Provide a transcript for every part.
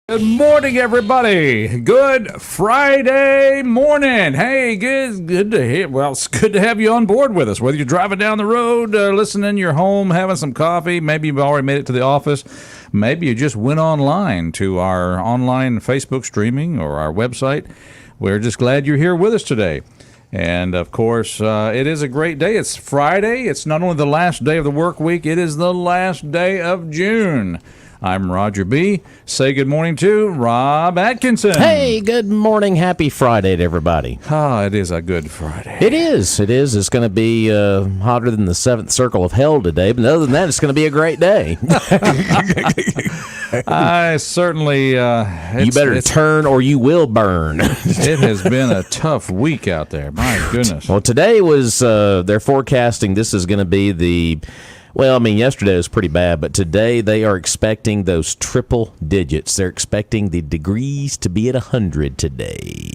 Good morning, everybody. Good Friday morning. Hey, good to hear. Well, it's good to have you on board with us. Whether you're driving down the road, listening in your home, having some coffee, maybe you've already made it to the office, maybe you just went online to our online Facebook streaming or our website. We're just glad you're here with us today. And, of course, it is a great day. It's Friday. It's not only the last day of the work week, it is the last day of June. I'm Roger B. Say good morning to Rob Atkinson. Hey, good morning. Happy Friday to everybody. It is a good Friday. It is. It's going to be hotter than the seventh circle of hell today, but other than that, it's going to be a great day. I certainly... you better turn or you will burn. It has been a tough week out there. My goodness. Well, today was... they're forecasting this is going to be the... Well, I mean, yesterday was pretty bad, but today they are expecting those triple digits. They're expecting the degrees to be at 100 today.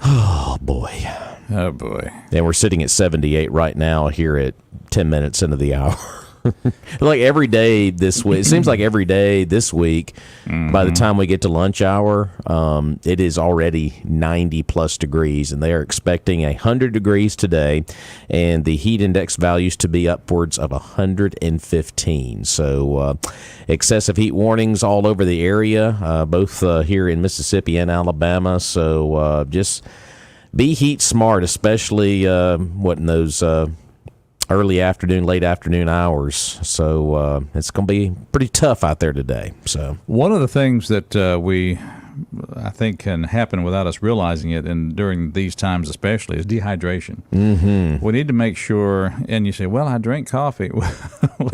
Oh, boy. Oh, boy. And we're sitting at 78 right now here at 10 minutes into the hour. Like every day this week, it seems like every day this week, by the time we get to lunch hour, it is already 90 plus degrees, and they are expecting 100 degrees today, and the heat index values to be upwards of 115. So excessive heat warnings all over the area, both here in Mississippi and Alabama. So just be heat smart, especially in those early afternoon, late afternoon hours. So it's going to be pretty tough out there today. So one of the things that I think can happen without us realizing it, and during these times especially, is dehydration. Mm-hmm. We need to make sure, and you say, well, I drink coffee.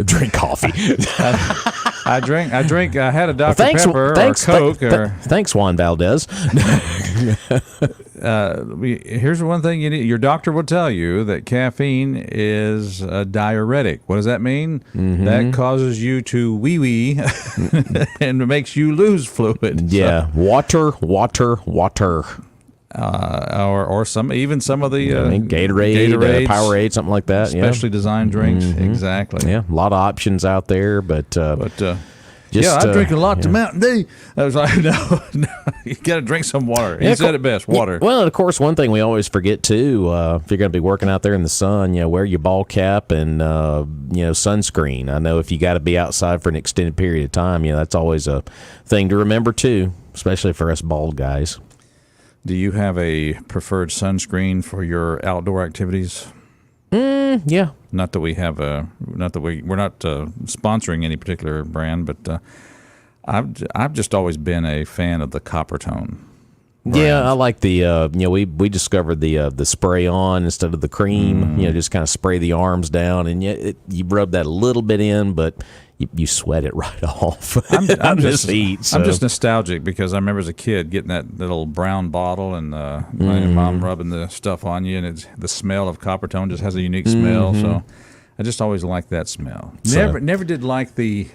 Drink coffee. I had a Dr. Pepper or Coke. Thanks, Juan Valdez. Here's one thing you need. Your doctor will tell you that caffeine is a diuretic. What does that mean? Mm-hmm. That causes you to wee-wee and makes you lose fluid. Yeah, so, water. Or some of the Gatorade, Powerade, something like that. Specially designed drinks. Mm-hmm. Exactly. Yeah, a lot of options out there, but I drink a lot to Mountain Dew. I was like, no, you got to drink some water. He said it best, water. Well, and of course, one thing we always forget too, if you're going to be working out there in the sun, wear your ball cap and sunscreen. I know if you got to be outside for an extended period of time, that's always a thing to remember too, especially for us bald guys. Do you have a preferred sunscreen for your outdoor activities? Yeah. Not that we're not sponsoring any particular brand, but I've just always been a fan of the Coppertone brand. Yeah, I like the we discovered the spray on instead of the cream. Just kind of spray the arms down, and you rub that a little bit in, but you sweat it right off. I'm just nostalgic because I remember as a kid getting that little brown bottle and my mom rubbing the stuff on you, and the smell of Coppertone just has a unique smell. So I just always liked that smell. Never did like the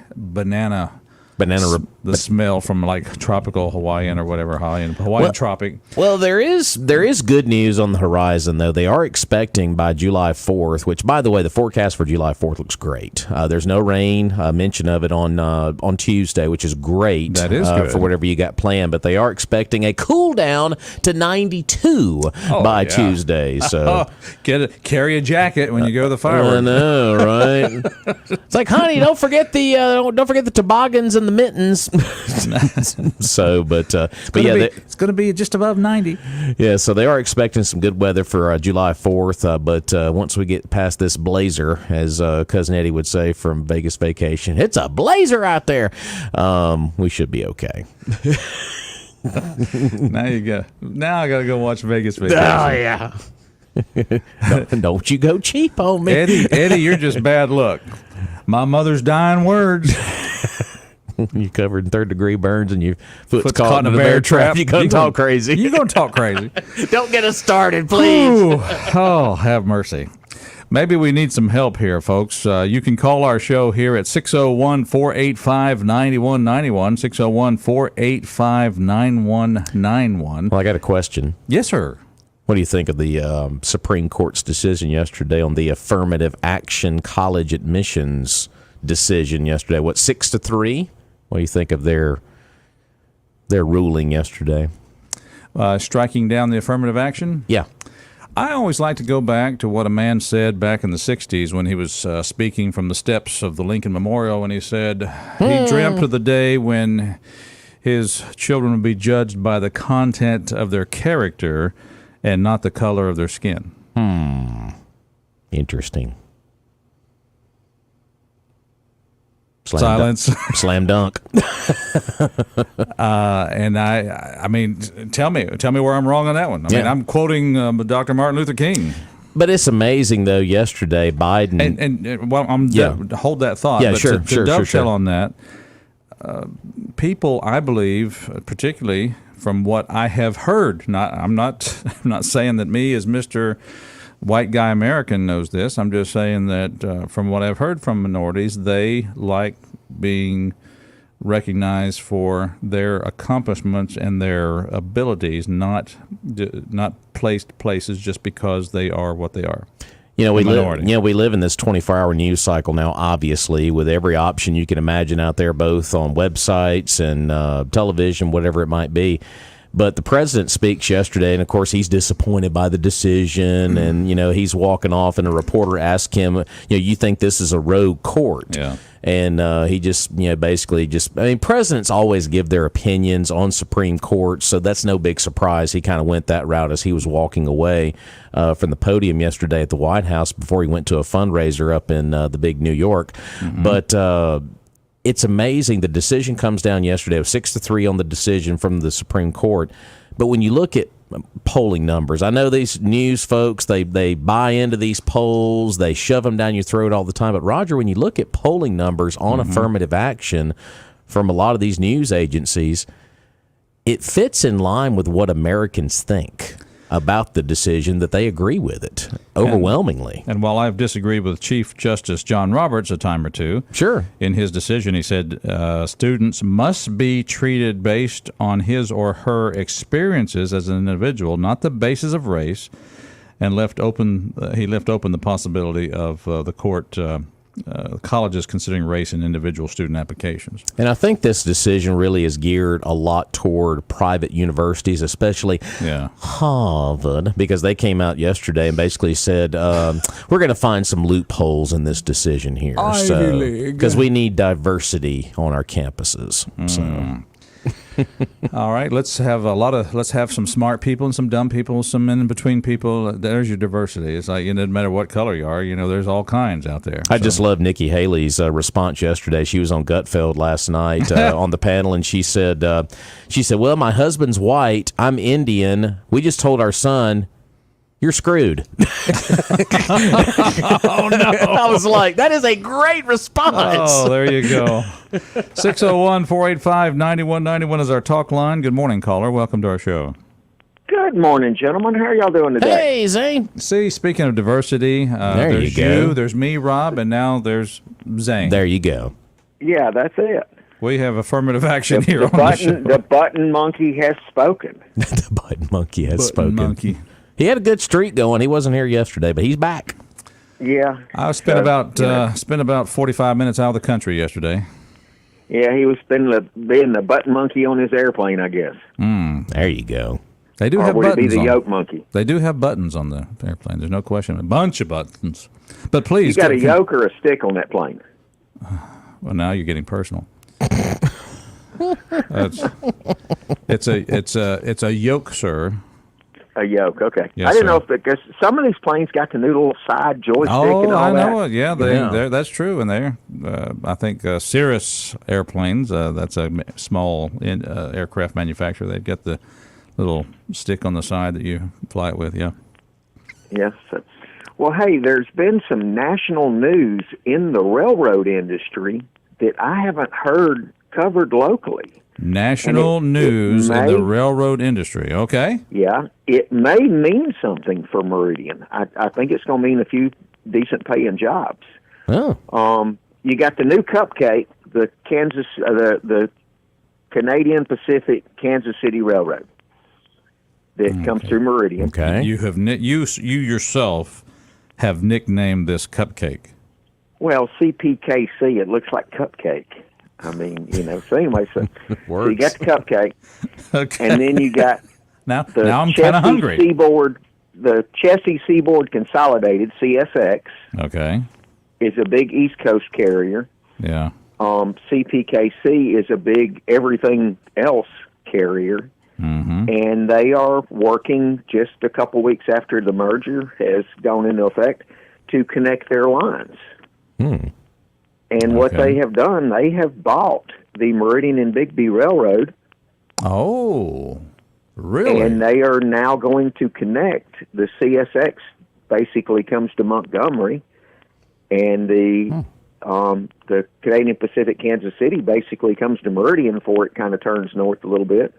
the smell from like tropical Hawaiian or whatever, Hawaiian tropic. Well, there is good news on the horizon, though. They are expecting by July 4th, which, by the way, the forecast for July 4th looks great. There's no rain, mention of it on Tuesday, which is great. That is good. For whatever you got planned. But they are expecting a cool down to 92 by Tuesday. So carry a jacket when you go to the fireworks. I know, right? It's like, honey, don't forget the toboggans and the mittens. So, but yeah, it's going to be just above 90. Yeah, so they are expecting some good weather for July 4th. But once we get past this blazer, as Cousin Eddie would say from Vegas Vacation, it's a blazer out there. We should be okay. Now I got to go watch Vegas Vacation. Oh yeah. Don't you go cheap on me, Eddie. You're just bad luck. My mother's dying words. You're covered in third-degree burns and your foot's caught in a bear trap. You're going to talk crazy. You're going to talk crazy. Don't get us started, please. Ooh. Oh, have mercy. Maybe we need some help here, folks. You can call our show here at 601-485-9191, 601-485-9191. Well, I got a question. Yes, sir. What do you think of the Supreme Court's decision yesterday on the affirmative action college admissions decision yesterday? What, 6-3? What do you think of their their ruling yesterday. Striking down the affirmative action? Yeah. I always like to go back to what a man said back in the 60s when he was speaking from the steps of the Lincoln Memorial, and he said he dreamt of the day when his children would be judged by the content of their character and not the color of their skin. Interesting. Silence. Slam dunk. And I mean, tell me where I'm wrong on that one. I mean, I'm quoting Dr. Martin Luther King. But it's amazing, though. Yesterday, Biden and well, hold that thought. Yeah, but sure, to dovetail sure. on that, people, I believe, particularly from what I have heard, I'm not saying that me as Mr. White Guy American knows this. I'm just saying that from what I've heard from minorities, they like being recognized for their accomplishments and their abilities, not placed places just because they are what they are. We live in this 24-hour news cycle now, obviously, with every option you can imagine out there, both on websites and television, whatever it might be. But the president speaks yesterday, and of course he's disappointed by the decision, and he's walking off, and a reporter asked him, you think this is a rogue court? Yeah. And he just, basically presidents always give their opinions on Supreme Court, so that's no big surprise. He kind of went that route as he was walking away from the podium yesterday at the White House before he went to a fundraiser up in the big New York. Mm-hmm. But it's amazing. The decision comes down yesterday. It was 6-3 on the decision from the Supreme Court. But when you look at polling numbers, I know these news folks, they buy into these polls, they shove them down your throat all the time. But, Roger, when you look at polling numbers on affirmative action from a lot of these news agencies, it fits in line with what Americans think about the decision, that they agree with it overwhelmingly. And while I've disagreed with Chief Justice John Roberts a time or two, sure, in his decision he said students must be treated based on his or her experiences as an individual, not the basis of race, and he left open the possibility of the court colleges considering race in individual student applications. And I think this decision really is geared a lot toward private universities, especially Harvard, because they came out yesterday and basically said, we're going to find some loopholes in this decision here. Because we need diversity on our campuses. So. All right, let's have some smart people and some dumb people, some in between people. There's your diversity. It's like, it doesn't matter what color you are. There's all kinds out there. I just love Nikki Haley's response yesterday. She was on Gutfeld last night on the panel, and she said, well, my husband's white. I'm Indian. We just told our son, you're screwed. Oh, no. I was like, that is a great response. Oh, there you go. 601-485-9191 is our talk line. Good morning, caller. Welcome to our show. Good morning, gentlemen. How are y'all doing today? Hey, Zane. See, speaking of diversity, there's you, there's me, Rob, and now there's Zane. There you go. Yeah, that's it. We have affirmative action here on the show. The button monkey has spoken. The button monkey has spoken. Monkey. He had a good streak going. He wasn't here yesterday, but he's back. Yeah. I spent about 45 minutes out of the country yesterday. Yeah, he was being the button monkey on his airplane, I guess. There you go. They do or have would buttons. It be the yoke monkey? They do have buttons on the airplane. There's no question. A bunch of buttons. But please, you got a yoke or a stick on that plane? Well, now you're getting personal. It's a yoke, sir. A yoke, okay. Yes, I didn't sir. know if because some of these planes got the new little side joystick and all that. I know it. Yeah, that's true. And I think Cirrus airplanes, that's a small aircraft manufacturer. They've got the little stick on the side that you fly it with. Yeah. Yes. Well, hey, there's been some national news in the railroad industry that I haven't heard covered locally. National news in the railroad industry. Okay. Yeah, it may mean something for Meridian. I think it's going to mean a few decent paying jobs. Oh. You got the new cupcake, the Canadian Pacific Kansas City Railroad that comes through Meridian. Okay. You yourself have nicknamed this cupcake. Well, CPKC, it looks like cupcake. I mean, so anyway, so you got the cupcake, Okay. and then you got now the I'm kind of hungry. The Chessie Seaboard Consolidated, CSX, Okay. is a big East Coast carrier. Yeah. CPKC is a big everything else carrier. Mm-hmm. And they are working just a couple weeks after the merger has gone into effect to connect their lines. And what they have done, they have bought the Meridian and Bigby Railroad. Oh, really? And they are now going to connect. The CSX basically comes to Montgomery, and the Canadian Pacific Kansas City basically comes to Meridian before it kind of turns north a little bit.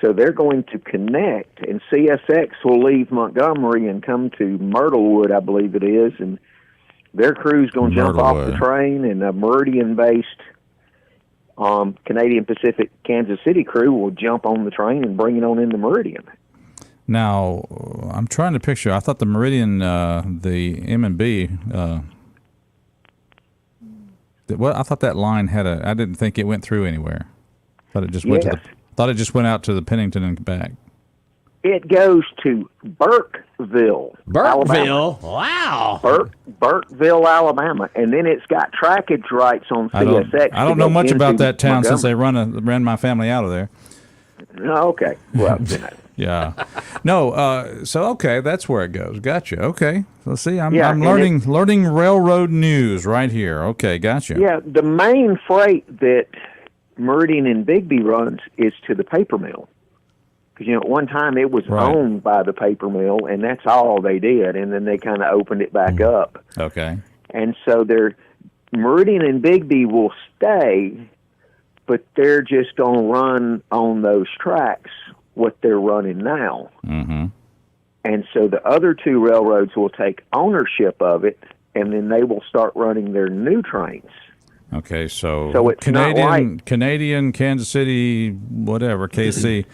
So they're going to connect, and CSX will leave Montgomery and come to Myrtlewood, I believe it is, and their crew's going to jump off the train, and a Meridian-based Canadian Pacific Kansas City crew will jump on the train and bring it on into Meridian. Now, I'm trying to picture. I thought the Meridian, the M&B, I thought that line had I didn't think it went through anywhere. Thought it just went to Thought it just went out to the Pennington and back. It goes to Burkeville, Alabama. Wow. Burkeville, Alabama, and then it's got trackage rights on CSX. I don't know much about that town since they ran my family out of there. Okay, well, yeah, no. So okay, that's where it goes. Gotcha. Okay, so see, I'm learning railroad news right here. Okay, gotcha. Yeah, the main freight that Meridian and Bigby runs is to the paper mill. Because, at one time it was owned by the paper mill, and that's all they did, and then they kind of opened it back up. Okay. And so Meridian and Bigby will stay, but they're just going to run on those tracks what they're running now. Mm-hmm. And so the other two railroads will take ownership of it, and then they will start running their new trains. Okay, so it's Canadian, Kansas City, whatever, KC,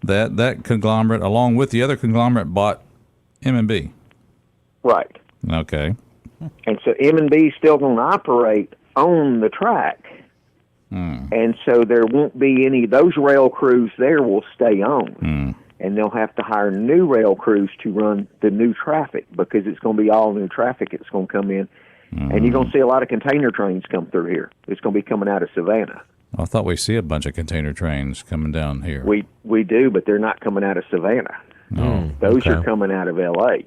that conglomerate, along with the other conglomerate, bought M&B. Right. Okay. And so M&B is still going to operate on the track. And so there won't be any, those rail crews there will stay on. And they'll have to hire new rail crews to run the new traffic, because it's going to be all new traffic that's going to come in. And you're going to see a lot of container trains come through here. It's going to be coming out of Savannah. I thought we see a bunch of container trains coming down here. We do, but they're not coming out of Savannah. Those are coming out of L.A.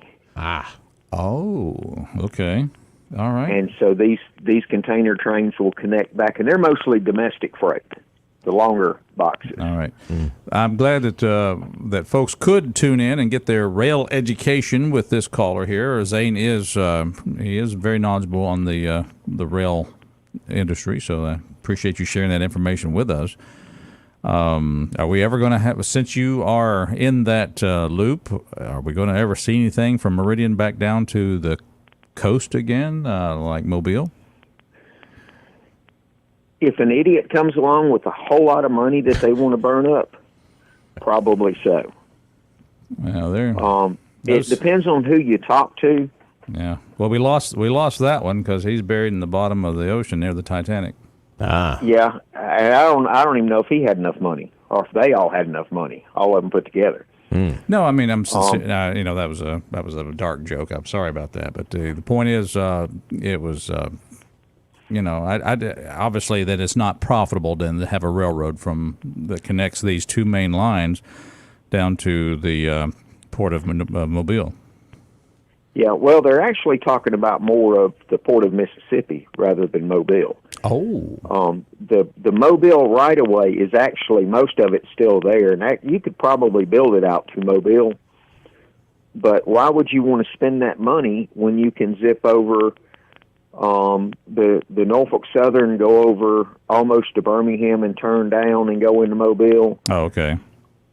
Oh, okay. All right. And so these container trains will connect back, and they're mostly domestic freight, the longer boxes. All right. I'm glad that folks could tune in and get their rail education with this caller here. Zane is very knowledgeable on the rail industry, so I appreciate you sharing that information with us. Are we ever going to have, since you are in that loop, are we going to ever see anything from Meridian back down to the coast again, like Mobile? If an idiot comes along with a whole lot of money that they want to burn up, probably so. Well, it depends on who you talk to. Yeah. Well, we lost that one because he's buried in the bottom of the ocean near the Titanic. Yeah, I don't even know if he had enough money, or if they all had enough money, all of them put together. No, I mean, I'm sincere, that was a dark joke. I'm sorry about that, but the point is, it was. Obviously that it's not profitable then to have a railroad that connects these two main lines down to the port of Mobile. Yeah, well, they're actually talking about more of the port of Mississippi rather than Mobile. Oh. The Mobile right-of-way is actually, most of it's still there, and you could probably build it out to Mobile, but why would you want to spend that money when you can zip over the Norfolk Southern, go over almost to Birmingham and turn down and go into Mobile? Oh, okay.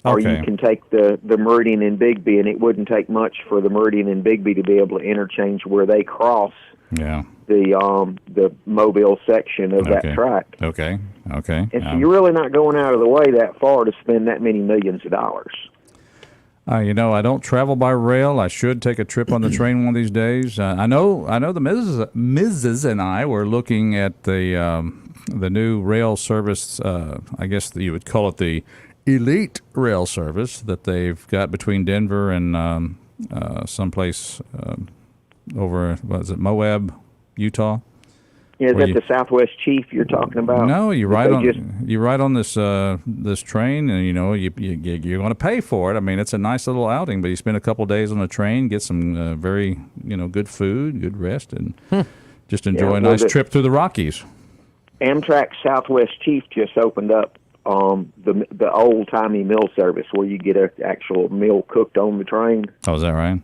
Or you can take the Meridian and Bigby, and it wouldn't take much for the Meridian and Bigby to be able to interchange where they cross the Mobile section of that track. Okay. And so you're really not going out of the way that far to spend that many millions of dollars. I don't travel by rail. I should take a trip on the train one of these days. I know the Mrs. and I were looking at the new rail service. I guess you would call it the elite rail service that they've got between Denver and someplace over, what is it, Moab, Utah? Yeah, is that the Southwest Chief you're talking about? No, you're right on this this train, and you're going to pay for it. I mean, it's a nice little outing, but you spend a couple of days on the train, get some very good food, good rest, and just enjoy a nice trip through the Rockies. Amtrak Southwest Chief just opened up the old timey meal service where you get an actual meal cooked on the train. Oh, is that right?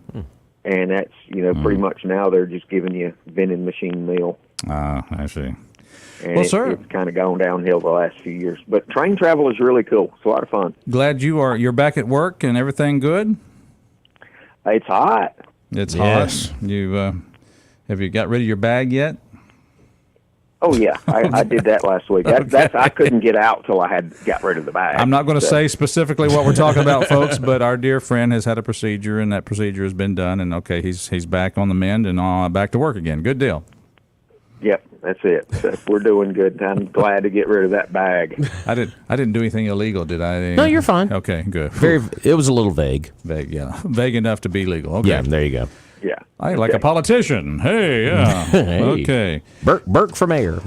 And that's pretty much now they're just giving you vending machine meal. I see. And it's kind of gone downhill the last few years. But train travel is really cool. It's a lot of fun. Glad you're back at work and everything good? It's hot. It's hot. Have you got rid of your bag yet? Oh yeah, I did that last week. I couldn't get out till I got rid of the bag. I'm not going to say specifically what we're talking about, folks, but our dear friend has had a procedure, and that procedure has been done, and he's back on the mend and back to work again. Good deal. Yep, that's it. So we're doing good. I'm glad to get rid of that bag. I didn't do anything illegal, did I? No, you're fine. Okay, good. It was a little vague. Vague, yeah. Vague enough to be legal. Okay. Yeah, there you go. Yeah. Like a politician. Hey, yeah. Hey. Okay. Burke for mayor.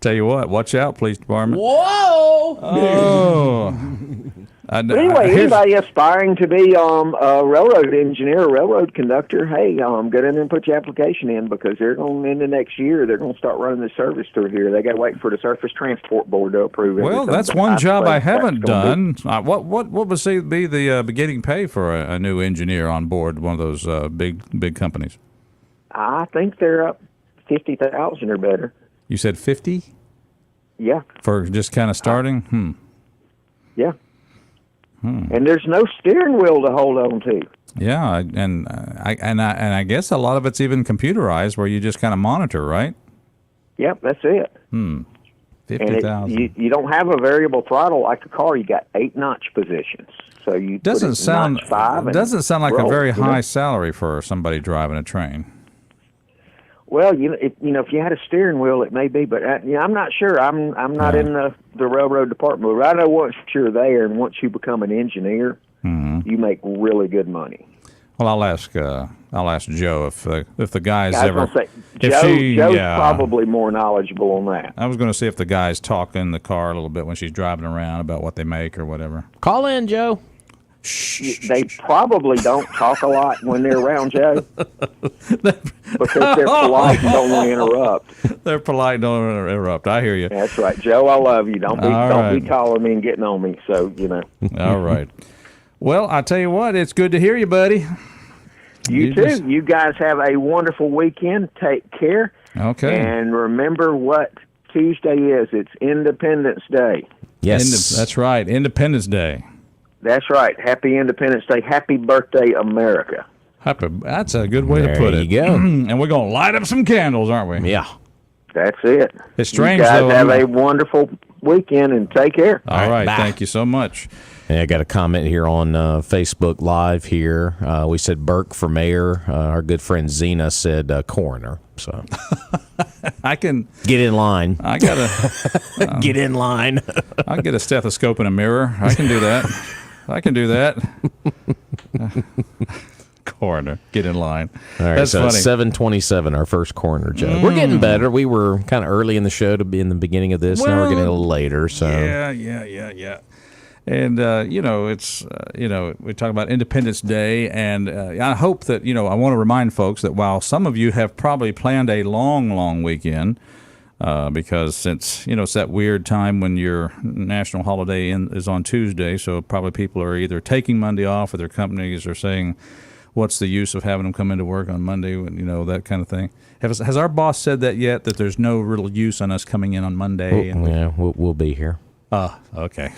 Tell you what, watch out, police department. Whoa! Oh. But anyway, anybody aspiring to be a railroad engineer, railroad conductor, hey, go in there and put your application in because they're going in the next year. They're going to start running the service through here. They got to wait for the Surface Transport Board to approve it. Well, that's one job I haven't done. What would be the beginning pay for a new engineer on board one of those big companies? I think they're up 50,000 or better. You said 50? Yeah. For just kind of starting? Yeah. And there's no steering wheel to hold on to. Yeah, and I guess a lot of it's even computerized, where you just kind of monitor, right? Yep, that's it. 50,000. You don't have a variable throttle like a car. You got 8-notch positions. So you doesn't sound like roll, a very high salary for somebody driving a train. Well, if you had a steering wheel, it may be, but I'm not sure. I'm not in the railroad department. But I know once you're there and once you become an engineer, you make really good money. Well, I'll ask Joe if the guys ever. Joe's probably more knowledgeable on that. I was going to see if the guys talk in the car a little bit when she's driving around about what they make or whatever. Call in, Joe. They probably don't talk a lot when they're around Joe because they're polite and don't want to interrupt. They're polite and don't want to interrupt. I hear you. That's right. Joe, I love you. Don't be calling me and getting on me. So, All right. Well, I tell you what, it's good to hear you, buddy. You too. You guys have a wonderful weekend. Take care. Okay. And remember what Tuesday is. It's Independence Day. Yes. That's right. Independence Day. That's right. Happy Independence Day. Happy birthday, America. That's a good way to put it. There you go. And we're going to light up some candles, aren't we? Yeah. That's it. It's strange, you guys though. Have a wonderful weekend and take care. All right. Bye. Thank you so much. And I got a comment here on Facebook Live here. We said Burke for mayor. Our good friend Zena said coroner. So I can get in line. I gotta get in line. I'll get a stethoscope and a mirror. I can do that. Coroner, get in line. All right, that's so funny. 7:27, our first coroner joke. We're getting better. We were kind of early in the show to be in the beginning of this. Now we're getting a little later. So yeah. And, it's, we talk about Independence Day, and I hope that, I want to remind folks that while some of you have probably planned a long, long weekend, because since, it's that weird time when your national holiday is on Tuesday, so probably people are either taking Monday off or their companies are saying, what's the use of having them come into work on Monday, that kind of thing. Has our boss said that yet, that there's no real use on us coming in on Monday? We'll be here. Okay.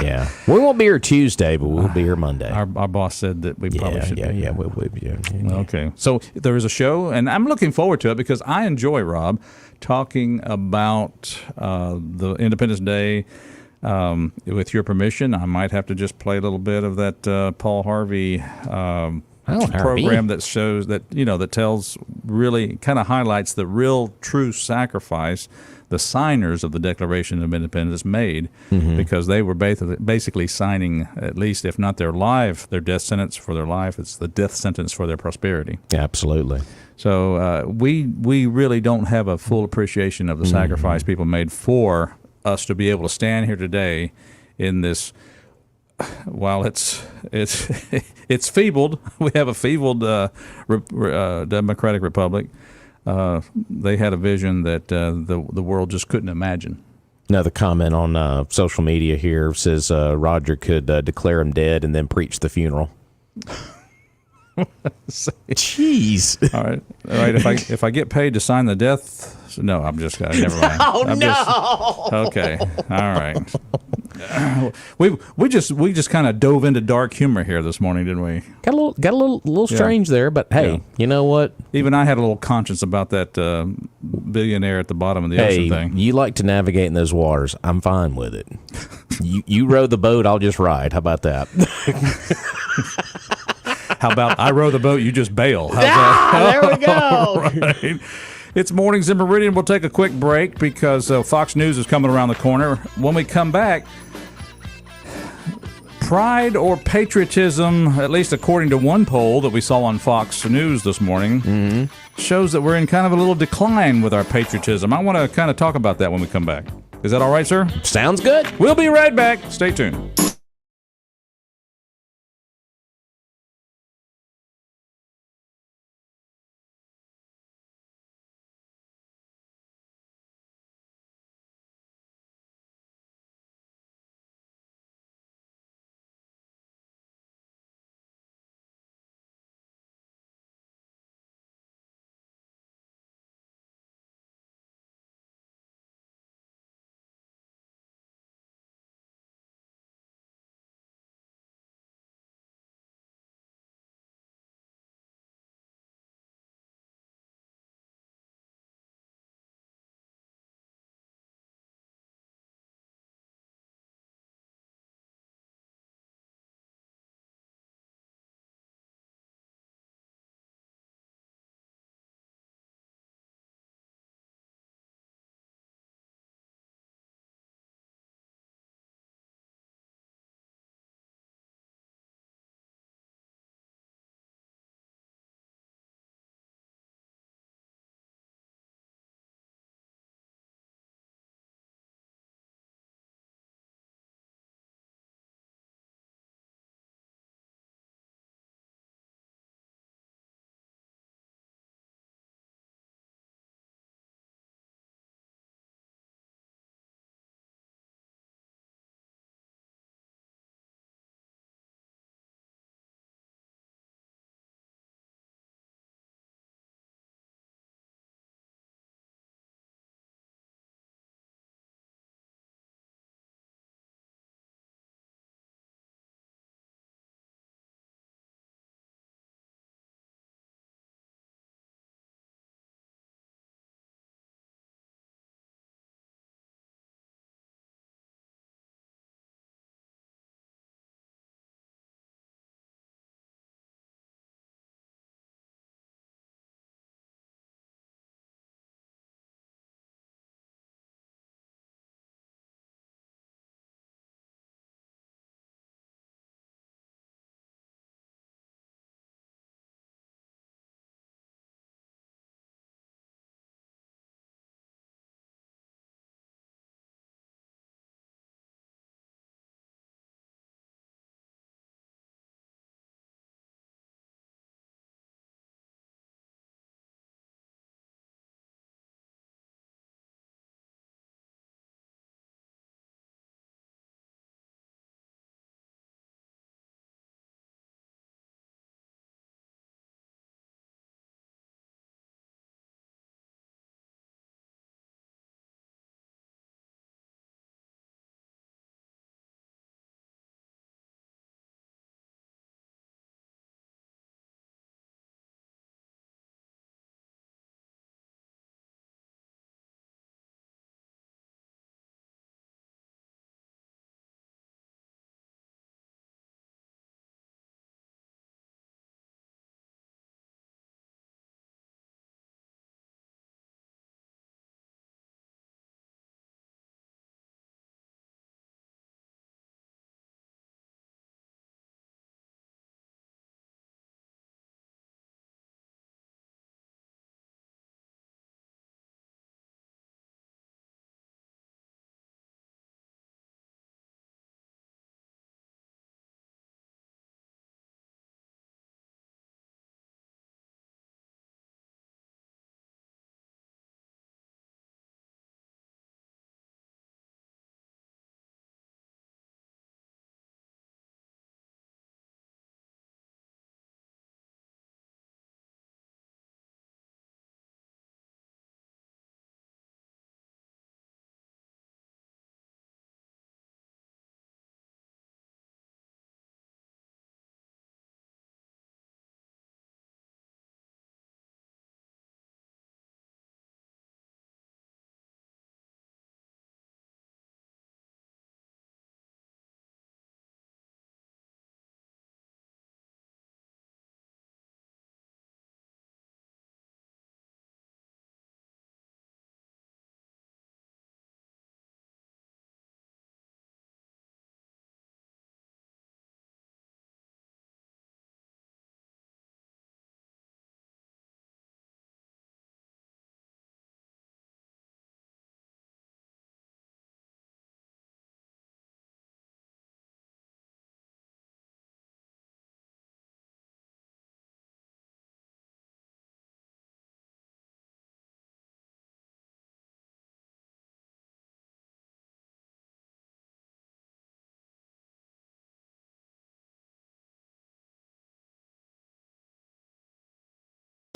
Yeah, we won't be here Tuesday, but we'll be here Monday. Our boss said that we probably should be. Yeah, we'll be here. Okay, so there is a show, and I'm looking forward to it because I enjoy, Rob, talking about the Independence Day With your permission, I might have to just play a little bit of that Paul Harvey program that shows that, that tells, really kind of highlights the real true sacrifice the signers of the Declaration of Independence made, because they were basically signing, at least if not their death sentence for their life, it's the death sentence for their prosperity. Absolutely. So we really don't have a full appreciation of the sacrifice people made for us to be able to stand here today in this. While it's feebled, we have a feebled democratic republic. They had a vision that the world just couldn't imagine. Another comment on social media here says Roger could declare him dead and then preach the funeral. Jeez. All right. If I get paid to sign the death, no, I'm just never mind. Okay. All right. We just kind of dove into dark humor here this morning, didn't we? Got a little strange there, but hey, you know what? Even I had a little conscience about that billionaire at the bottom of the ocean thing. You like to navigate in those waters. I'm fine with it. you row the boat, I'll just ride. How about that? How about I row the boat, you just bail? How's that? There we go. All right. It's Mornings in Meridian. We'll take a quick break because Fox News is coming around the corner. When we come back, pride or patriotism, at least according to one poll that we saw on Fox News this morning, shows that we're in kind of a little decline with our patriotism. I want to kind of talk about that when we come back. Is that all right, sir? Sounds good. We'll be right back. Stay tuned.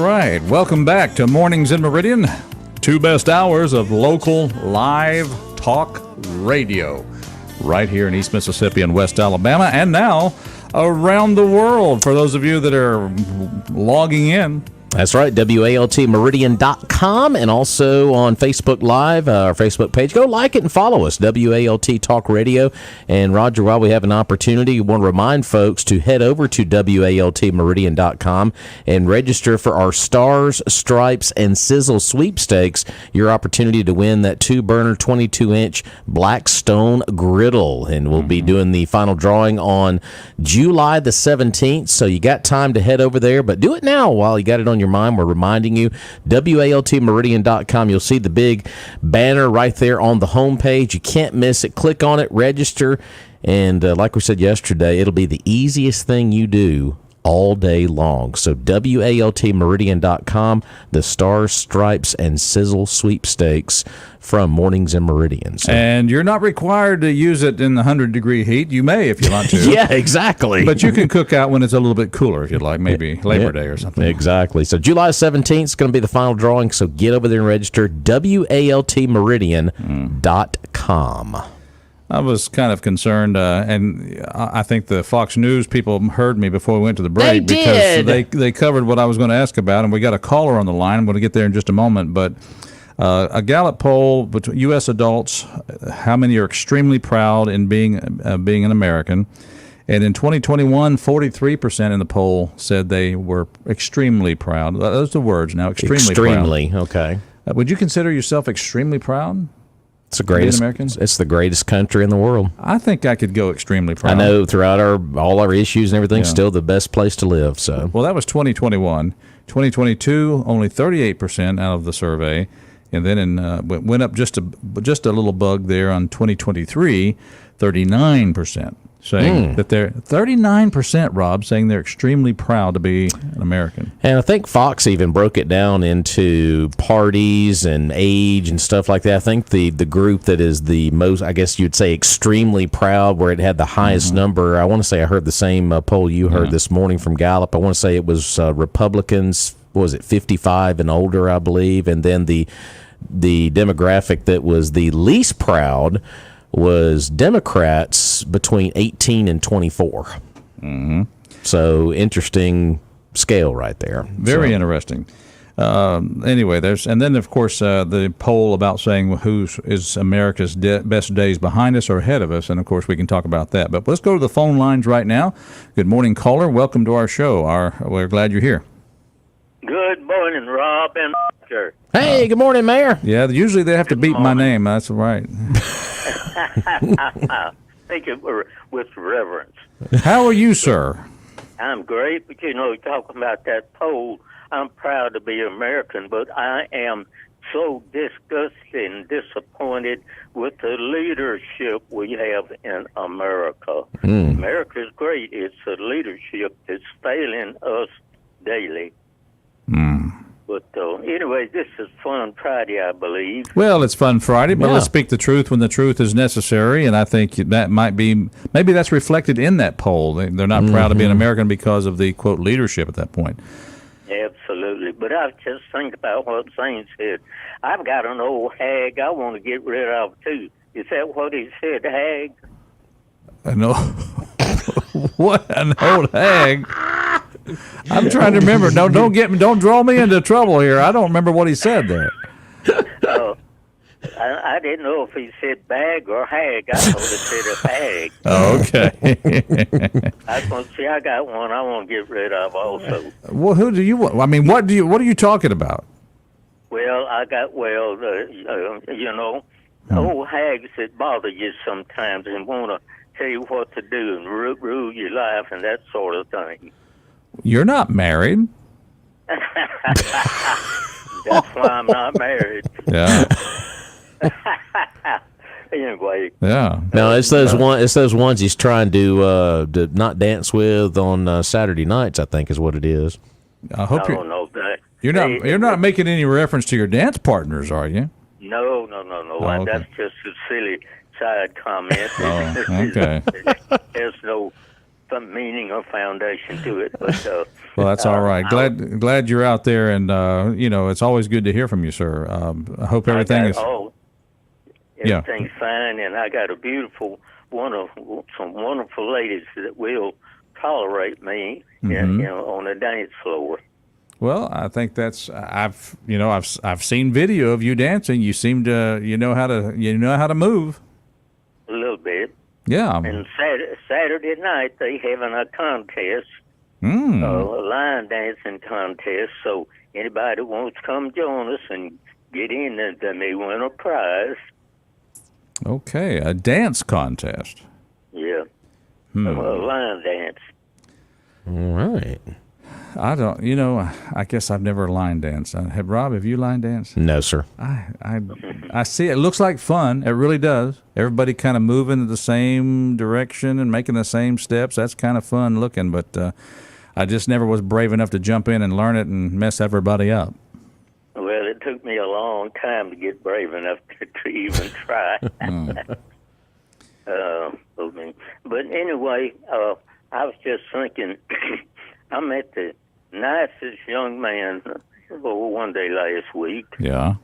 Right, welcome back to Mornings in Meridian. 2 best hours of local live talk radio right here in East Mississippi and West Alabama, and now around the world for those of you that are logging in. That's right, WALTmeridian.com, and also on Facebook Live, our Facebook page. Go like it and follow us, WALT Talk Radio. And Roger, while we have an opportunity, we want to remind folks to head over to WALTmeridian.com and register for our Stars, Stripes, and Sizzle sweepstakes, your opportunity to win that 2-burner 22-inch Blackstone griddle. And we'll be doing the final drawing on July the 17th, so you got time to head over there, but do it now while you got it on your mind. We're reminding you, WALTmeridian.com. You'll see the big banner right there on the homepage. You can't miss it. Click on it, register, and like we said yesterday, it'll be the easiest thing you do all day long. So WALTmeridian.com, the Stars, Stripes, and Sizzle sweepstakes from Mornings in Meridian. So. And you're not required to use it in the 100-degree heat. You may if you want to. Yeah, exactly. But you can cook out when it's a little bit cooler if you'd like, maybe Labor Day or something. Exactly. So July 17th is going to be the final drawing, so get over there and register, WALTmeridian.com. I was kind of concerned, and I think the Fox News people heard me before we went to the break because they covered what I was going to ask about, and we got a caller on the line. I'm going to get there in just a moment, but a Gallup poll between U.S. adults, how many are extremely proud in being an American? And in 2021, 43% in the poll said they were extremely proud. Those are the words now, extremely proud. Okay. Would you consider yourself extremely proud? It's the greatest. Americans? It's the greatest country in the world. I think I could go extremely proud. I know throughout all our issues and everything, still the best place to live. So well, that was 2021. 2022, only 38% out of the survey, and then went up just a little bug there on 2023, 39%. Saying that they're 39%, Rob, saying they're extremely proud to be an American. And I think Fox even broke it down into parties and age and stuff like that. I think the group that is the most, I guess you'd say, extremely proud, where it had the highest number. I want to say I heard the same poll you heard this morning from Gallup. I want to say it was Republicans. What was it, 55 and older, I believe, and then the demographic that was the least proud was Democrats between 18 and 24. Mm-hmm. So interesting scale right there. Very interesting. Anyway, and then of course the poll about saying is America's best days behind us or ahead of us, and of course we can talk about that. But let's go to the phone lines right now. Good morning, caller. Welcome to our show. We're glad you're here. Good morning, Rob and Roger. Hey, good morning, Mayor. Yeah, usually they have to beat my name. That's right. Think it with reverence. How are you, sir? I'm great, but talking about that poll, I'm proud to be American, but I am so disgusted and disappointed with the leadership we have in America. America's great. It's the leadership that's failing us daily. But anyway, this is Fun Friday, I believe. Well, it's Fun Friday, but let's speak the truth when the truth is necessary, and I think that maybe that's reflected in that poll. They're not proud to be an American because of the, quote, leadership at that point. Absolutely. But I just think about what Zane said. I've got an old hag I want to get rid of, too. Is that what he said, hag? No. What an old hag. I'm trying to remember. No, don't draw me into trouble here. I don't remember what he said there. I didn't know if he said bag or hag. I thought he said a hag. Okay. I got one I want to get rid of also. Well, who do you want? I mean, what are you talking about? Well, old hags that bother you sometimes and want to tell you what to do and rule your life and that sort of thing. You're not married. That's why I'm not married. Yeah. Anyway. Yeah. No, it's those ones he's trying to not dance with on Saturday nights, I think is what it is. I hope I don't know that. You're not making any reference to your dance partners, are you? No. Oh, okay. That's just a silly side comment. Oh, okay. There's no some meaning or foundation to it. But well, that's all right. Glad you're out there, and it's always good to hear from you, sir. I hope everything is. Everything's fine, and I got a beautiful some wonderful ladies that will tolerate me, on the dance floor. Well, I think that's I've seen video of you dancing. You seem to know how to move. A little bit. Yeah. And Saturday night they having a contest, a line dancing contest. So anybody wants to come join us and get in, then they win a prize. Okay, a dance contest. Yeah, a line dance. All right. I don't, I guess I've never line danced. Have you line danced? No, sir. I see it looks like fun. It really does. Everybody kind of moving in the same direction and making the same steps. That's kind of fun looking, but I just never was brave enough to jump in and learn it and mess everybody up. Well, it took me a long time to get brave enough to even try. But anyway, I was just thinking, I met the nicest young man one day last week. Yeah.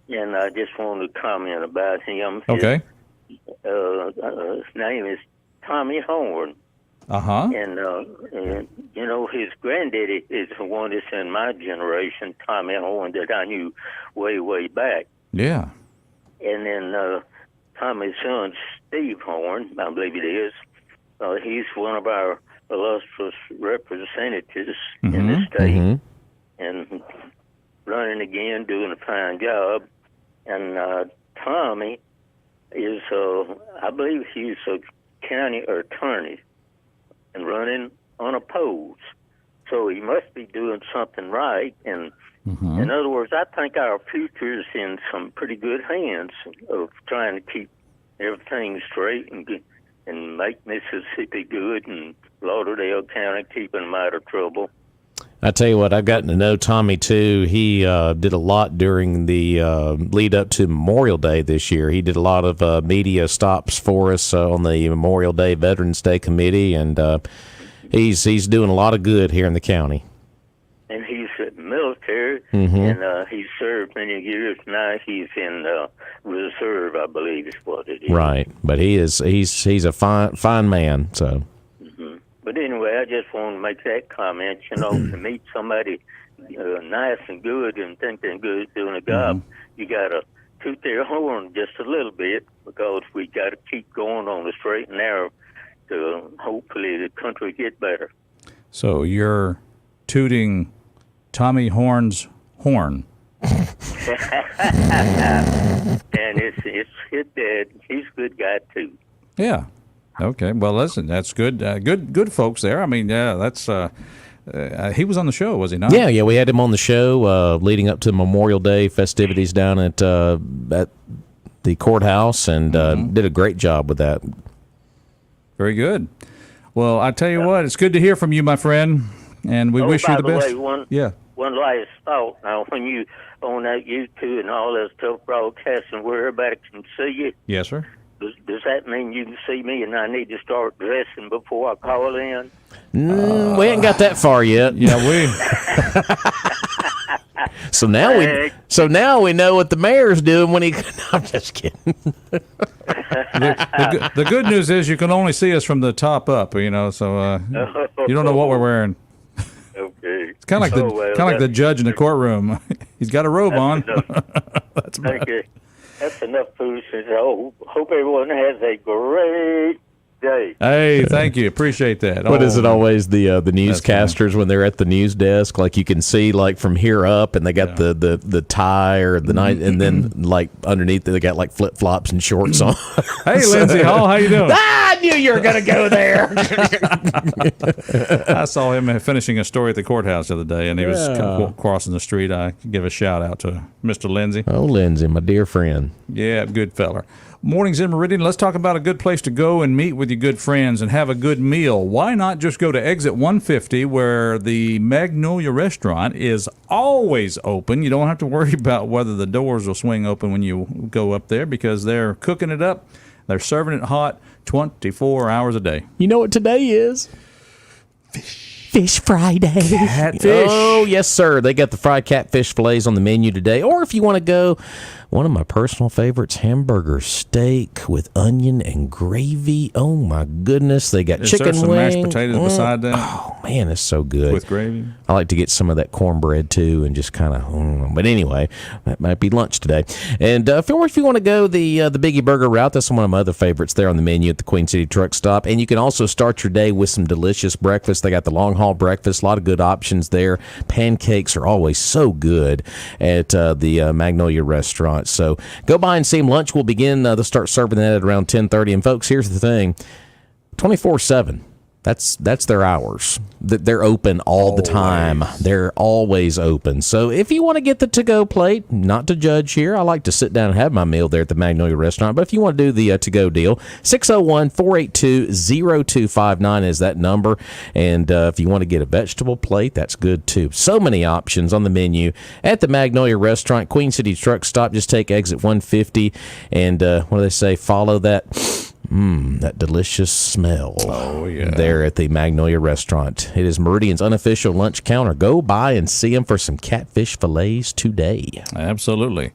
And I just wanted to comment about him. Okay. His name is Tommy Horn. Uh-huh. And his granddaddy is the one that's in my generation, Tommy Horn, that I knew way, way back. Yeah. And then Tommy's son, Steve Horn, I believe it is, he's one of our illustrious representatives in the state, and running again, doing a fine job. And Tommy is, I believe he's a county attorney and running unopposed. So he must be doing something right. And in other words, I think our future is in some pretty good hands of trying to keep everything straight and make Mississippi good and Lauderdale County keeping them out of trouble. I tell you what, I've gotten to know Tommy too. He did a lot during the lead up to Memorial Day this year. He did a lot of media stops for us on the Memorial Day Veterans Day Committee, and he's doing a lot of good here in the county. And he's military, and he served many years. Now he's in reserve, I believe is what it is. Right, but he's a fine man. So. But anyway, I just want to make that comment. To meet somebody nice and good and think they're good at doing a job, you got to toot their horn just a little bit, because we got to keep going on the straight and narrow to hopefully the country get better. So you're tooting Tommy Horn's horn. And it's his dad. He's a good guy too. Yeah. Okay. Well, listen, that's good. Good folks there. I mean, that's. He was on the show, was he not? Yeah. We had him on the show leading up to Memorial Day festivities down at the courthouse, and did a great job with that. Very good. Well, I tell you what, it's good to hear from you, my friend, and we wish you the best. Way, one last thought. Now, when you on that YouTube and all that stuff broadcasting where everybody can see you. Yes, sir. Does that mean you can see me and I need to start dressing before I call in? We ain't got that far yet. Yeah, we. So now we know what the mayor's doing when he. No, I'm just kidding. The good news is you can only see us from the top up. So you don't know what we're wearing. Okay. It's kind of like the judge in the courtroom. He's got a robe on. That's okay. That's enough foolishness. I hope everyone has a great day. Hey, thank you. Appreciate that. What is it always, the newscasters when they're at the news desk, like you can see like from here up, and they got the tie or the night, and then like underneath they got like flip flops and shorts on. Hey, Lindsay Hall, how you doing? I knew you were gonna go there. I saw him finishing a story at the courthouse the other day, and he was crossing the street. I give a shout out to Mr. Lindsay. Oh, Lindsay, my dear friend. Yeah, good feller. Mornings in Meridian. Let's talk about a good place to go and meet with your good friends and have a good meal. Why not just go to exit 150, where the Magnolia Restaurant is always open. You don't have to worry about whether the doors will swing open when you go up there, because they're cooking it up. They're serving it hot 24 hours a day. You know what today is? Fish Friday. Catfish. Oh, yes, sir. They got the fried catfish fillets on the menu today. Or if you want to go, one of my personal favorites, hamburger steak with onion and gravy. Oh, my goodness. They got Is chicken there some wings. mashed potatoes beside that? Oh, man, it's so good. With gravy? I like to get some of that cornbread, too, and just kind of, but anyway, that might be lunch today. And if you want to go the Biggie Burger route, that's one of my other favorites there on the menu at the Queen City Truck Stop. And you can also start your day with some delicious breakfast. They got the long haul breakfast, a lot of good options there. Pancakes are always so good at the Magnolia Restaurant. So go by and see them. Lunch will begin. They'll start serving that at around 10:30. And folks, here's the thing: 24/7. That's their hours. They're open all the time. They're always open. So if you want to get the to-go plate, not to judge here, I like to sit down and have my meal there at the Magnolia Restaurant. But if you want to do the to-go deal, 601-482-0259 is that number. And if you want to get a vegetable plate, that's good too. So many options on the menu at the Magnolia Restaurant, Queen City Truck Stop. Just take exit 150 and what do they say? Follow that. That delicious smell. Oh, yeah. There at the Magnolia Restaurant. It is Meridian's unofficial lunch counter. Go by and see them for some catfish fillets today. Absolutely.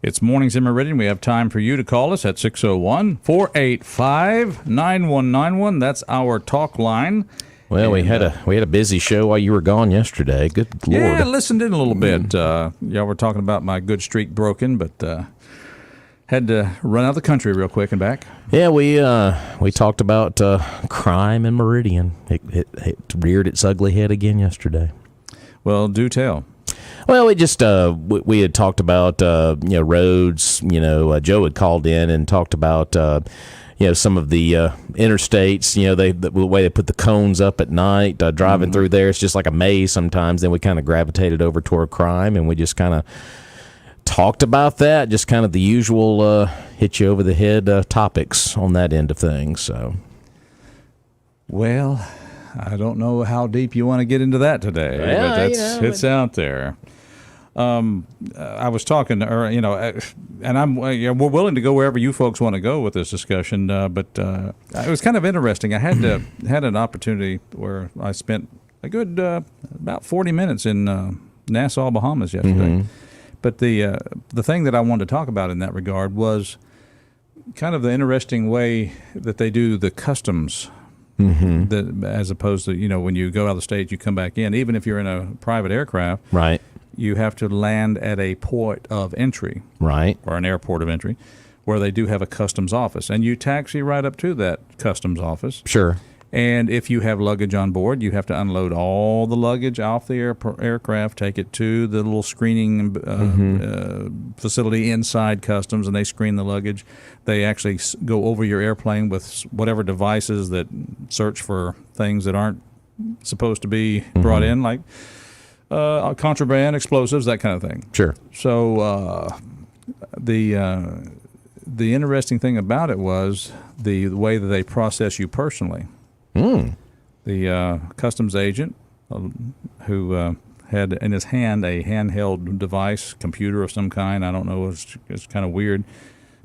It's Mornings in Meridian. We have time for you to call us at 601-485-9191. That's our talk line. Well, we had a busy show while you were gone yesterday. Good Lord. Yeah, I listened in a little bit. Y'all were talking about my good streak broken, but had to run out of the country real quick and back. Yeah, we talked about crime in Meridian. It reared its ugly head again yesterday. Well, do tell. Well, we just we had talked about roads. Joe had called in and talked about some of the interstates. The way they put the cones up at night. Driving through there, it's just like a maze sometimes. Then we kind of gravitated over toward crime, and we just kind of talked about that, just kind of the usual hit you over the head topics on that end of things. So, well, I don't know how deep you want to get into that today, but it's out there. I was talking, and we're willing to go wherever you folks want to go with this discussion. But it was kind of interesting. I had an opportunity where I spent a good about 40 minutes in Nassau, Bahamas yesterday. Mm-hmm. But the thing that I wanted to talk about in that regard was kind of the interesting way that they do the customs, that as opposed to when you go out of the state, you come back in. Even if you're in a private aircraft, right, you have to land at a port of entry, right, or an airport of entry, where they do have a customs office, and you taxi right up to that customs office. Sure. And if you have luggage on board, you have to unload all the luggage off the aircraft, take it to the little screening facility inside customs, and they screen the luggage. They actually go over your airplane with whatever devices that search for things that aren't supposed to be brought in, like contraband, explosives, that kind of thing. Sure. So the interesting thing about it was the way that they process you personally. The customs agent who had in his hand a handheld device, computer of some kind, I don't know, it's kind of weird,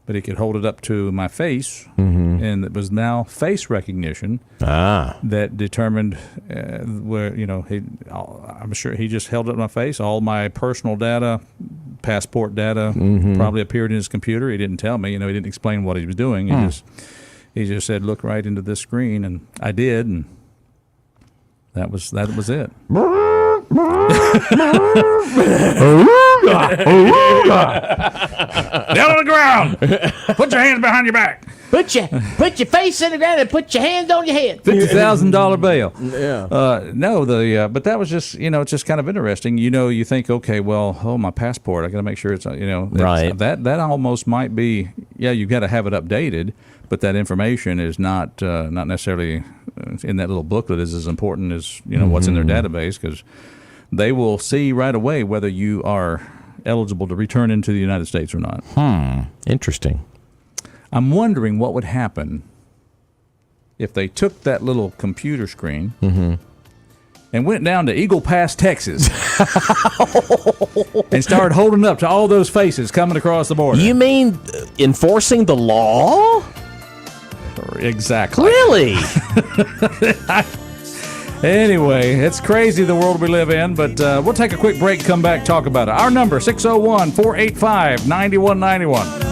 but he could hold it up to my face, and it was now face recognition that determined where, I'm sure he just held it up to my face. All my personal data, passport data, probably appeared in his computer. He didn't tell me, he didn't explain what he was doing. He just said, look right into this screen, and I did, and that was it. Down on the ground. Put your hands behind your back. Put your face in the ground and put your hands on your head. $50,000 bail. Yeah. But that was just, it's just kind of interesting. You think, okay, well, my passport, I got to make sure it's, right. That almost might be, you've got to have it updated, but that information is not necessarily in that little booklet is as important as, what's in their database, because they will see right away whether you are eligible to return into the United States or not. Interesting. I'm wondering what would happen if they took that little computer screen and went down to Eagle Pass, Texas, and started holding up to all those faces coming across the border. You mean enforcing the law? Exactly. Really? Anyway, it's crazy the world we live in, but we'll take a quick break, come back, talk about it. Our number, 601-485-9191.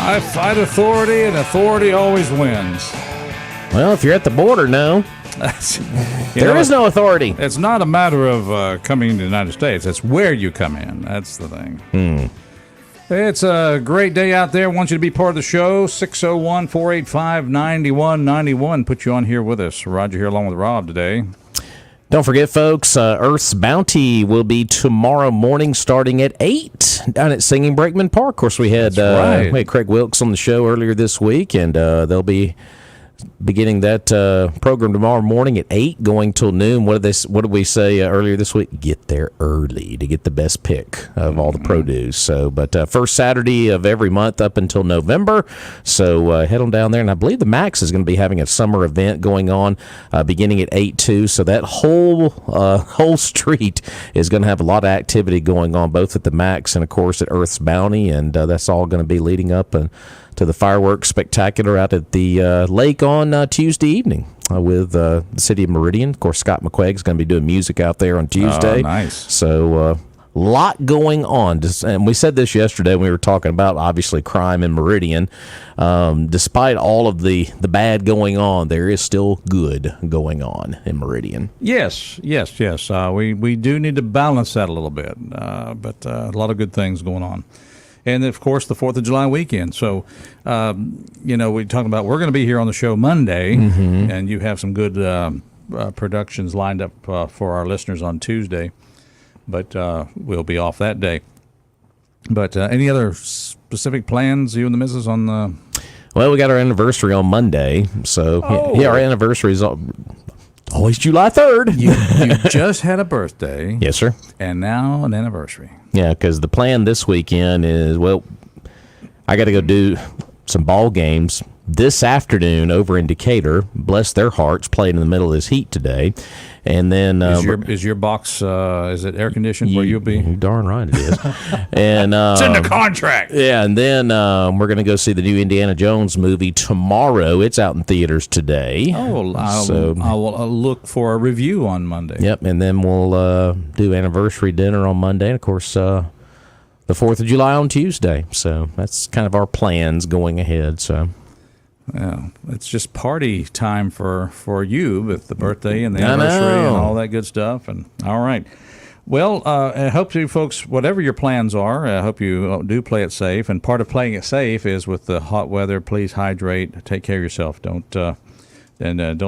I fight authority, and authority always wins. Well, if you're at the border, no. There is no authority. It's not a matter of coming into the United States. It's where you come in. That's the thing. It's a great day out there. I want you to be part of the show. 601-485-9191. Put you on here with us. Roger here along with Rob today. Don't forget, folks, Earth's Bounty will be tomorrow morning starting at 8 down at Singing Brakeman Park. Of course, we had Craig Wilkes on the show earlier this week, and they'll be beginning that program tomorrow morning at 8, going till noon. What did we say earlier this week? Get there early to get the best pick of all the produce. So, but first Saturday of every month up until November. So head on down there, and I believe the Max is going to be having a summer event going on beginning at 8 too. So that whole street is going to have a lot of activity going on, both at the Max and of course at Earth's Bounty, and that's all going to be leading up to the fireworks spectacular out at the lake on Tuesday evening with the city of Meridian. Of course, Scott McQuaig's going to be doing music out there on Tuesday. Oh, nice. So lot going on. And we said this yesterday when we were talking about, obviously, crime in Meridian. Despite all of the bad going on, there is still good going on in Meridian. Yes. We do need to balance that a little bit, but a lot of good things going on. And, of course, the 4th of July weekend. So, we're talking about we're going to be here on the show Monday, and you have some good productions lined up for our listeners on Tuesday. But we'll be off that day. But any other specific plans, you and the missus, on the... Well, we got our anniversary on Monday. So, our anniversary is always July 3rd. You just had a birthday. Yes, sir. And now an anniversary. Yeah, because the plan this weekend is, I got to go do some ball games this afternoon over in Decatur. Bless their hearts, played in the middle of this heat today. And then Is your box is it air conditioned where you'll be? Darn right it is. And It's in the contract. yeah, and then we're going to go see the new Indiana Jones movie tomorrow. It's out in theaters today. Oh, I will look for a review on Monday. Yep, and then we'll do anniversary dinner on Monday, and of course the 4th of July on Tuesday. So that's kind of our plans going ahead. So. Yeah, it's just party time for you with the birthday and the anniversary and all that good stuff. And all right. Well, I hope you folks, whatever your plans are, I hope you do play it safe. And part of playing it safe is with the hot weather. Please hydrate. Take care of yourself. Don't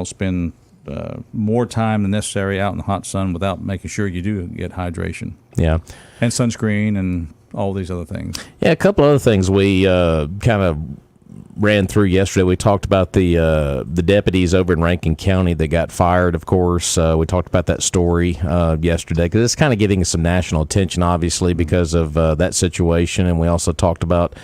spend more time than necessary out in the hot sun without making sure you do get hydration. Yeah, and sunscreen and all these other things. Yeah, a couple other things we kind of ran through yesterday. We talked about the deputies over in Rankin County that got fired, of course. We talked about that story yesterday because it's kind of getting some national attention, obviously, because of that situation. And we also talked about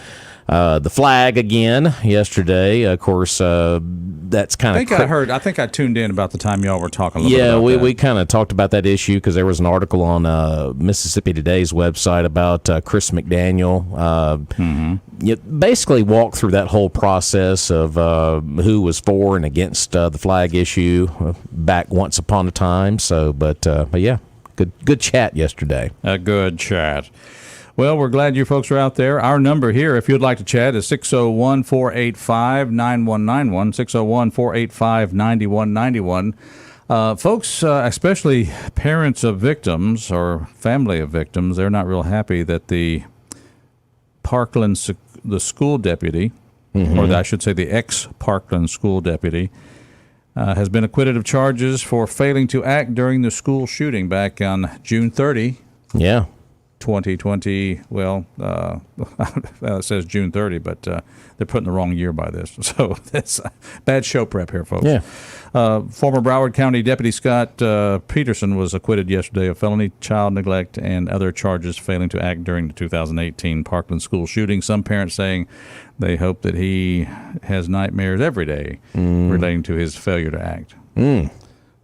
the flag again yesterday. Of course, that's kind of. I think I tuned in about the time y'all were talking a little bit about that. We kind of talked about that issue because there was an article on Mississippi Today's website about Chris McDaniel. You basically walked through that whole process of who was for and against the flag issue back once upon a time. So, but yeah, good chat yesterday. A good chat. Well, we're glad you folks are out there. Our number here, if you'd like to chat, is 601-485-9191, 601-485-9191. Folks, especially parents of victims or family of victims, they're not real happy that the school deputy, or I should say the ex-Parkland school deputy, has been acquitted of charges for failing to act during the school shooting back on June 30. Yeah. 2020, well, it says June 30, but they're putting the wrong year by this. So that's bad show prep here, folks. Yeah. Former Broward County Deputy Scott Peterson was acquitted yesterday of felony child neglect and other charges failing to act during the 2018 Parkland school shooting. Some parents saying they hope that he has nightmares every day relating to his failure to act.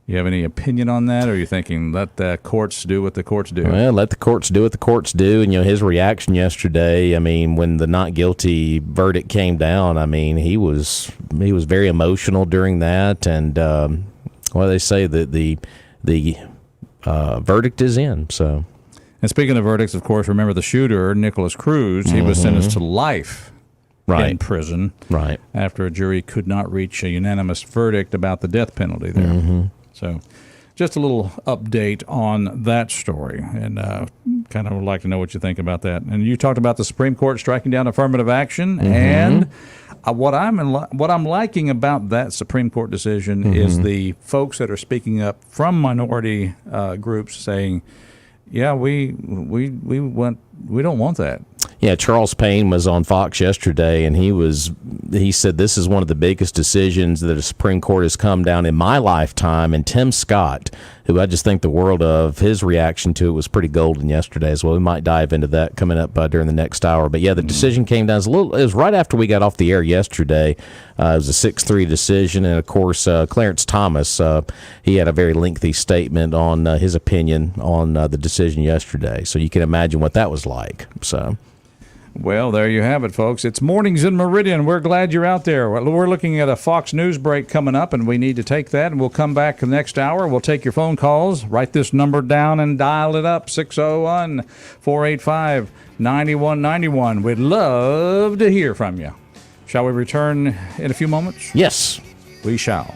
You have any opinion on that, or are you thinking let the courts do what the courts do? Well, let the courts do what the courts do. And, his reaction yesterday, I mean, when the not guilty verdict came down, I mean, he was very emotional during that. And, they say that the verdict is in. So, and speaking of verdicts, of course, remember the shooter, Nicholas Cruz, he was sentenced to life in prison after a jury could not reach a unanimous verdict about the death penalty there. So just a little update on that story, and kind of would like to know what you think about that. And you talked about the Supreme Court striking down affirmative action, and what I'm liking about that Supreme Court decision is the folks that are speaking up from minority groups saying, yeah, we don't want that. Yeah, Charles Payne was on Fox yesterday, and he said this is one of the biggest decisions that the Supreme Court has come down in my lifetime. And Tim Scott, who I just think the world of, his reaction to it was pretty golden yesterday as well. We might dive into that coming up during the next hour. But yeah, the decision came down. It was right after we got off the air yesterday. It was a 6-3 decision, and of course, Clarence Thomas, he had a very lengthy statement on his opinion on the decision yesterday. So you can imagine what that was like. So. Well, there you have it, folks. It's Mornings in Meridian. We're glad you're out there. We're looking at a Fox News break coming up, and we need to take that, and we'll come back the next hour. We'll take your phone calls. Write this number down and dial it up, 601-485-9191. We'd love to hear from you. Shall we return in a few moments? Yes. We shall.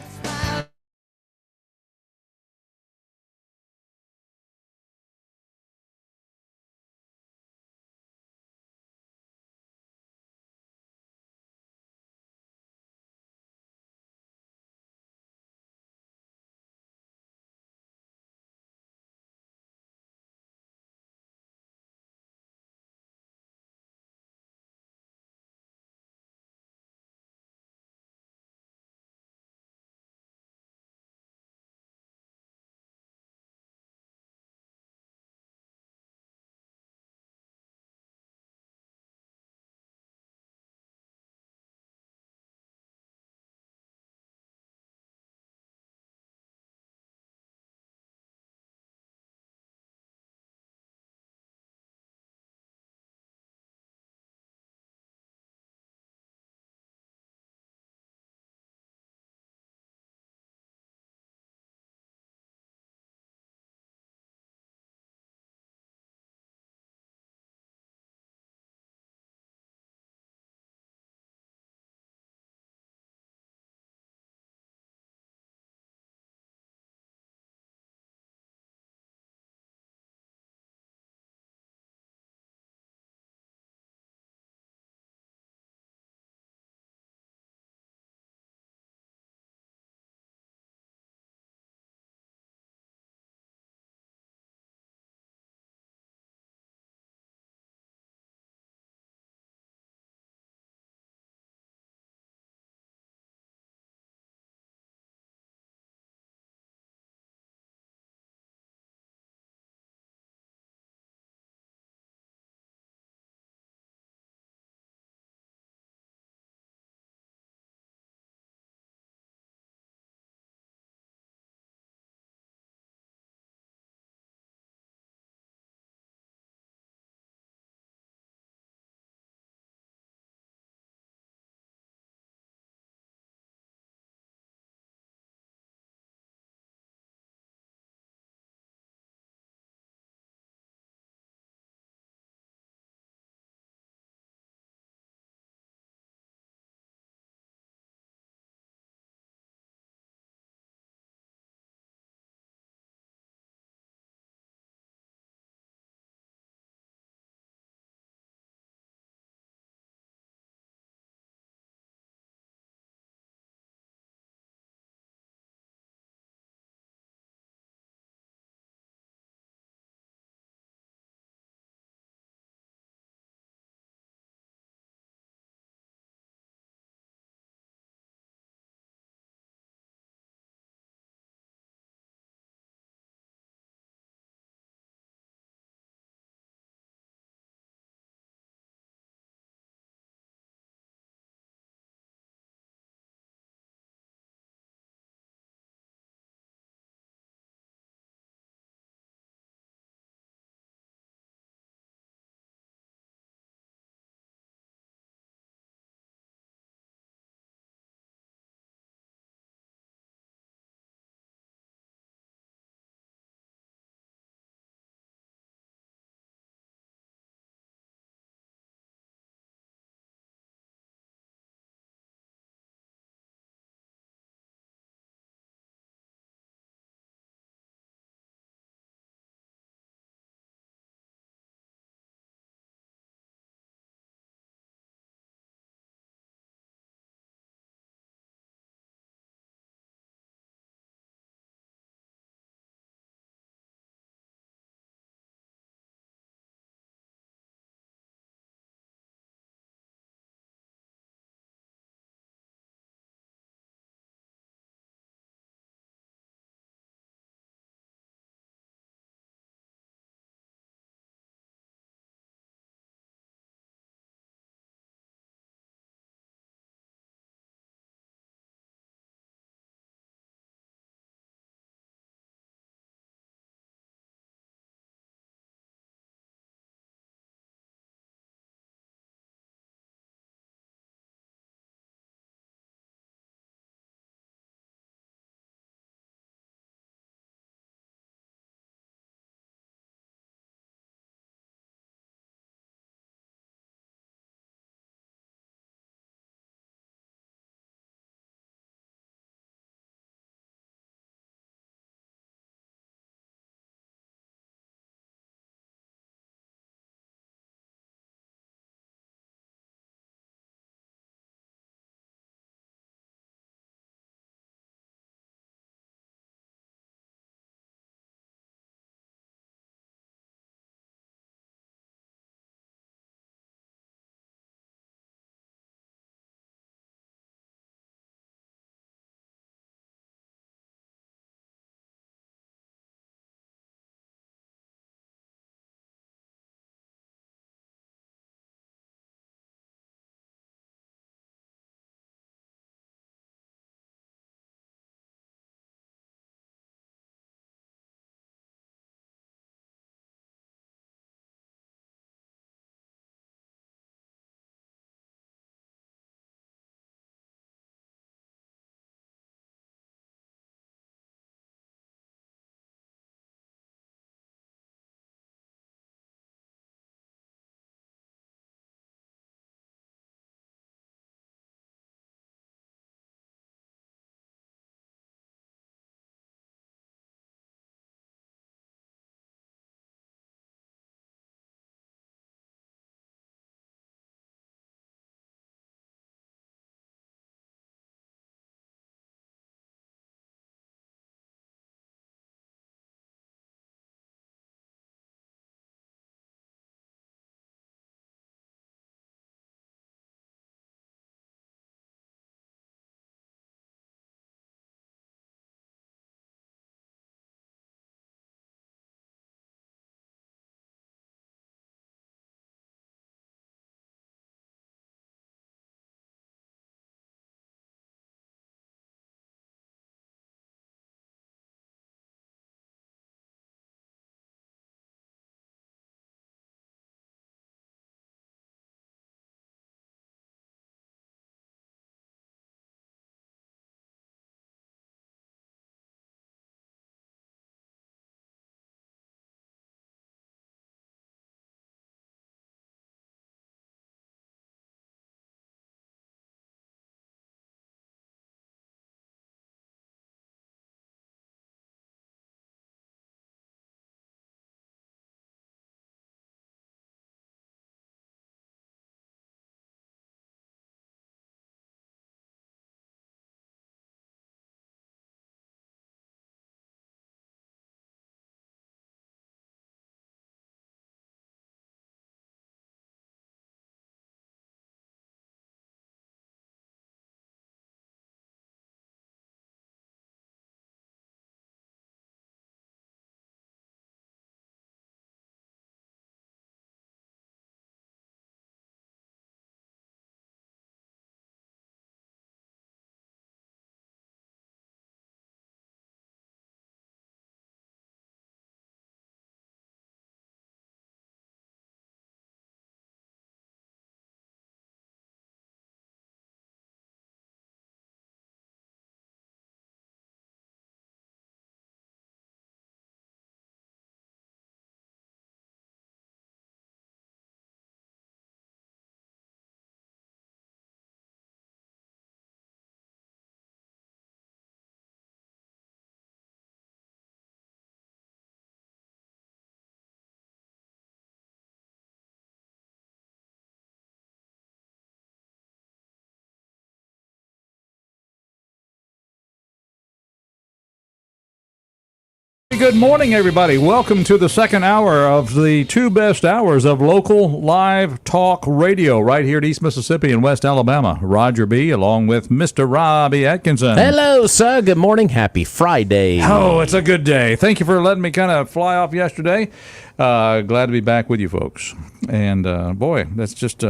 good morning, everybody. Welcome to the second hour of the two best hours of local live talk radio right here at East Mississippi and West Alabama. Roger B. along with Mr. Robbie Atkinson. Hello, sir. Good morning. Happy Friday. Oh, it's a good day. Thank you for letting me kind of fly off yesterday. Glad to be back with you folks. And, boy, that's just...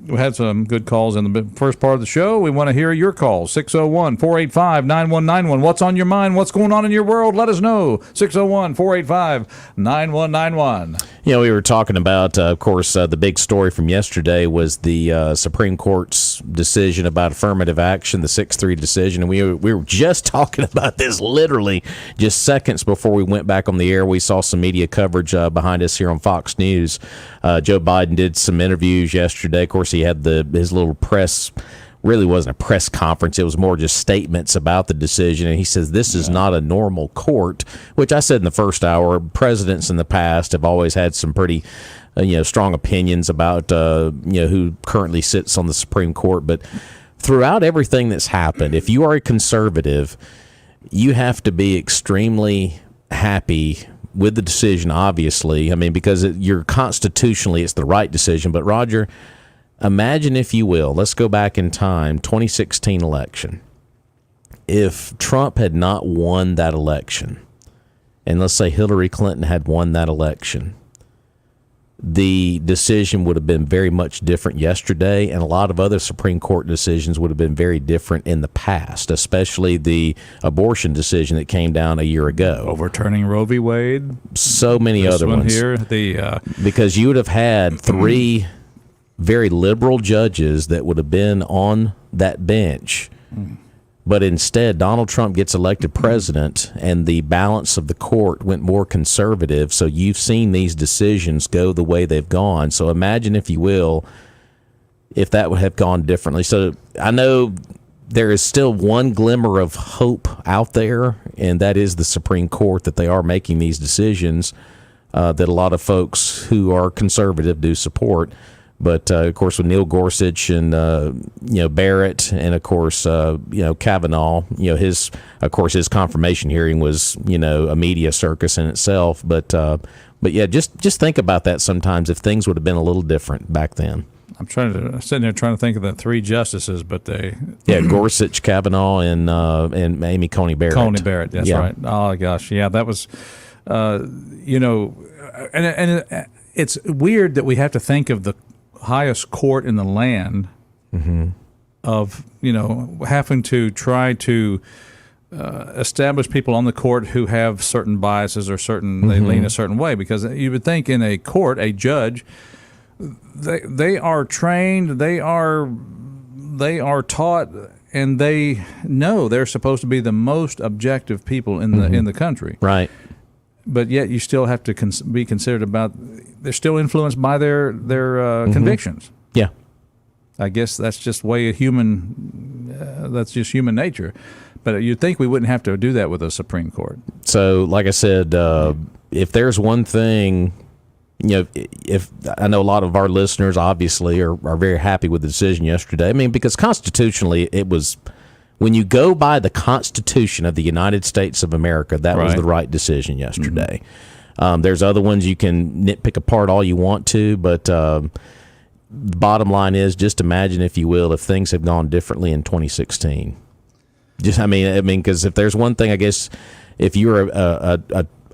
we had some good calls in the first part of the show. We want to hear your calls. 601-485-9191. What's on your mind? What's going on in your world? Let us know. 601-485-9191. You know, we were talking about, of course, the big story from yesterday was the Supreme Court's decision about affirmative action, the 6-3 decision. And we were just talking about this literally just seconds before we went back on the air. We saw some media coverage behind us here on Fox News. Joe Biden did some interviews yesterday. Of course, he had his little press, really wasn't a press conference. It was more just statements about the decision. And he says, this is not a normal court, which I said in the first hour. Presidents in the past have always had some pretty strong opinions about who currently sits on the Supreme Court. But throughout everything that's happened, if you are a conservative, you have to be extremely happy with the decision, obviously. I mean, because you're constitutionally, it's the right decision. But Roger, imagine, if you will, let's go back in time, 2016 election. If Trump had not won that election, and let's say Hillary Clinton had won that election, the decision would have been very much different yesterday, and a lot of other Supreme Court decisions would have been very different in the past, especially the abortion decision that came down a year ago. Overturning Roe v. Wade. So many other ones. Here, because you would have had three very liberal judges that would have been on that bench. But instead, Donald Trump gets elected president, and the balance of the court went more conservative. So you've seen these decisions go the way they've gone. So imagine, if you will, if that would have gone differently. So I know there is still one glimmer of hope out there, and that is the Supreme Court, that they are making these decisions that a lot of folks who are conservative do support. But, of course, with Neil Gorsuch and, Barrett and, of course, Kavanaugh, his confirmation hearing was, a media circus in itself. But yeah, just think about that sometimes, if things would have been a little different back then. I'm sitting there trying to think of the three justices, but they... Yeah, Gorsuch, Kavanaugh, and Amy Coney Barrett. Coney Barrett, that's right. Oh, gosh, yeah, that was, and it's weird that we have to think of the highest court in the land of having to try to establish people on the court who have certain biases or they lean a certain way, because you would think in a court, a judge, they are trained, they are taught, and they know they're supposed to be the most objective people in the country, right? But yet you still have to be considered about. They're still influenced by their convictions. Yeah, I guess that's just way of human. That's just human nature. But you'd think we wouldn't have to do that with a Supreme Court. So, like I said, if there's one thing, if I know a lot of our listeners obviously are very happy with the decision yesterday. I mean, because constitutionally it was. When you go by the Constitution of the United States of America, that was the right decision yesterday. There's other ones you can nitpick apart all you want to, but the bottom line is, just imagine, if you will, if things have gone differently in 2016. I mean, because if there's one thing, I guess, if you're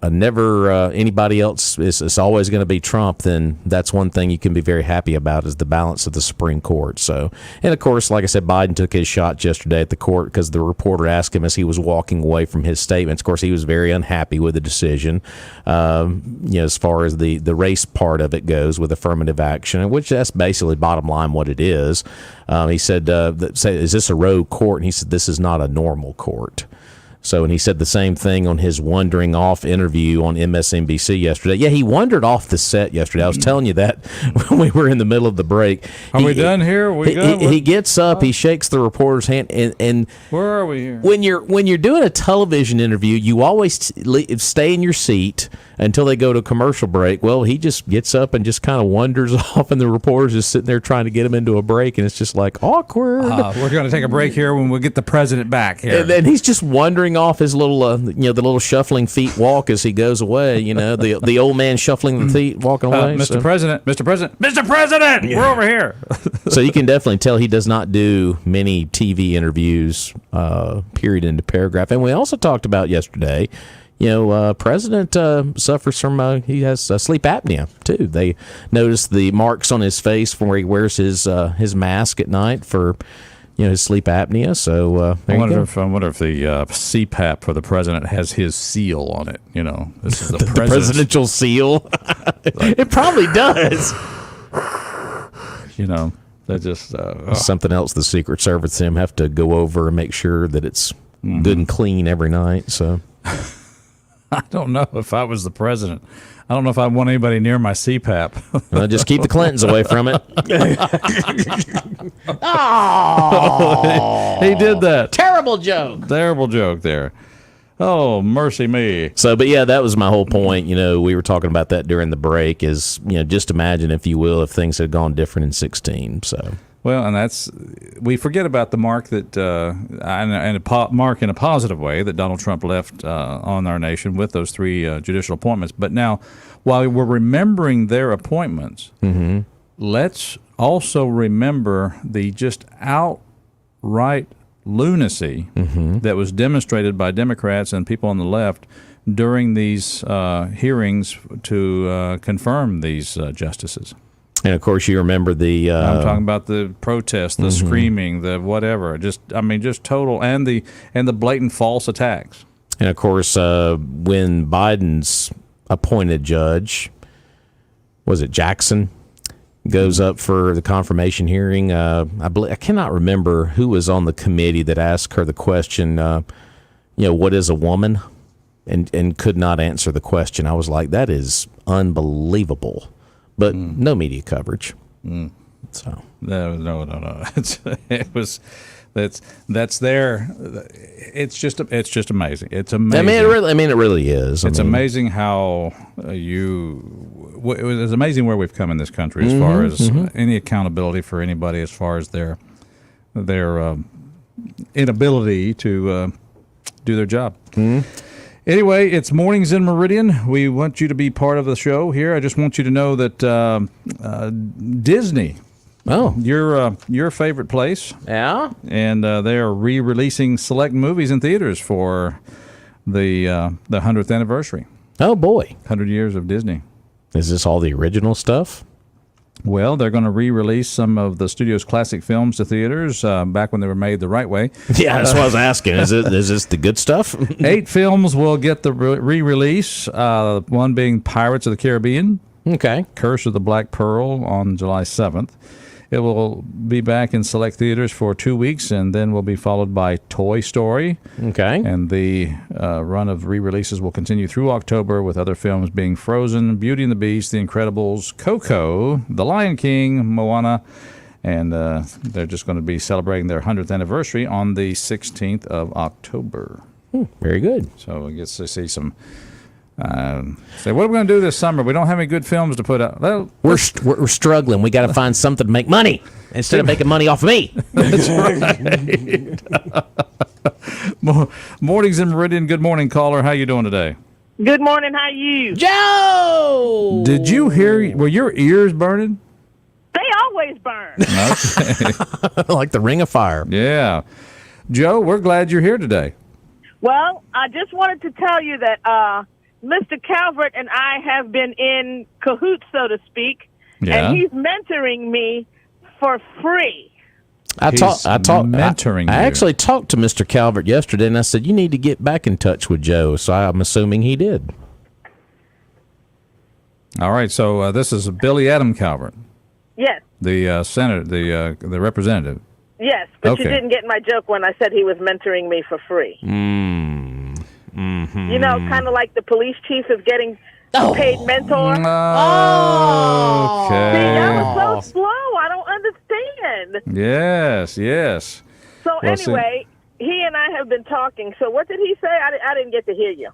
a never anybody else, it's always going to be Trump, then that's one thing you can be very happy about, is the balance of the Supreme Court. So, and of course, like I said, Biden took his shots yesterday at the court, because the reporter asked him as he was walking away from his statements. Of course, he was very unhappy with the decision, as far as the race part of it goes with affirmative action, which that's basically bottom line what it is. He said, is this a rogue court? And he said, this is not a normal court. So, and he said the same thing on his wandering off interview on MSNBC yesterday. Yeah, he wandered off the set yesterday. I was telling you that when we were in the middle of the break. Are we done here? He gets up, he shakes the reporter's hand, and where are we here? When you're doing a television interview, you always stay in your seat until they go to commercial break. Well, he just gets up and just kind of wanders off, and the reporter's just sitting there trying to get him into a break, and it's just like awkward. We're going to take a break here when we get the president back here. And then he's just wondering smearing off his little, the little shuffling feet walk as he goes away. The old man shuffling the feet walking away. Mr. President, Mr. President, Mr. President, we're over here. So you can definitely tell he does not do many TV interviews, period into paragraph. And we also talked about yesterday, President suffers from, he has sleep apnea, too. They noticed the marks on his face where he wears his mask at night for, his sleep apnea. So I wonder if the CPAP for the president has his seal on it. This is the presidential seal. It probably does. That just something else the Secret Service him have to go over and make sure that it's good and clean every night. So I don't know if I was the president. I don't know if I want anybody near my CPAP. Well, just keep the Clintons away from it. He did that. Terrible joke. Terrible joke there. Oh, mercy me. So, but yeah, that was my whole point. We were talking about that during the break is, just imagine, if you will, if things had gone different in 2016. So. Well, and we forget about the mark that, mark in a positive way that Donald Trump left on our nation with those 3 judicial appointments. But now, while we're remembering their appointments, let's also remember the just outright lunacy that was demonstrated by Democrats and people on the left during these hearings to confirm these justices. And of course, you remember I'm talking about the protests, the screaming, the whatever. Just total and the blatant false attacks. And of course, when Biden's appointed judge, was it Jackson, goes up for the confirmation hearing, I cannot remember who was on the committee that asked her the question, what is a woman, and could not answer the question. I was like, that is unbelievable. But no media coverage. So no. That's there. It's just amazing. It's amazing. It really is. It's amazing how it's amazing where we've come in this country as far as any accountability for anybody as far as their inability to do their job. Anyway, it's Mornings in Meridian. We want you to be part of the show here. I just want you to know that Disney, your favorite place, and they are re-releasing select movies in theaters for the 100th anniversary. Oh boy, 100 years of Disney. Is this all the original stuff? Well, they're going to re-release some of the studio's classic films to theaters back when they were made the right way. Yeah, that's what I was asking. Is this the good stuff? 8 films will get the re-release, one being Pirates of the Caribbean, Curse of the Black Pearl on July 7th. It will be back in select theaters for 2 weeks, and then will be followed by Toy Story. And the run of re-releases will continue through October, with other films being Frozen, Beauty and the Beast, The Incredibles, Coco, The Lion King, Moana, and they're just going to be celebrating their 100th anniversary on the 16th of October. Very good. So we get to see some... say, what are we going to do this summer? We don't have any good films to put out. Well, we're struggling. We got to find something to make money instead of making money off of me. That's right. Mornings in Meridian. Good morning, caller. How you doing today? Good morning. How you? Joe! Did you hear? Were your ears burning? They always burn. Okay. Like the ring of fire. Yeah. Joe, we're glad you're here today. Well, I just wanted to tell you that Mr. Calvert and I have been in cahoots, so to speak, and he's mentoring me for free. I mentoring you. I actually talked to Mr. Calvert yesterday, and I said, you need to get back in touch with Joe. So I'm assuming he did. All right. So this is Billy Adam Calvert. Yes. The senator, the representative. Yes, but you didn't get my joke when I said he was mentoring me for free. You know, kind of like the police chief is getting a paid mentor. Okay. See, that was so slow. I don't understand. Yes. So anyway, he and I have been talking. So what did he say? I didn't get to hear you.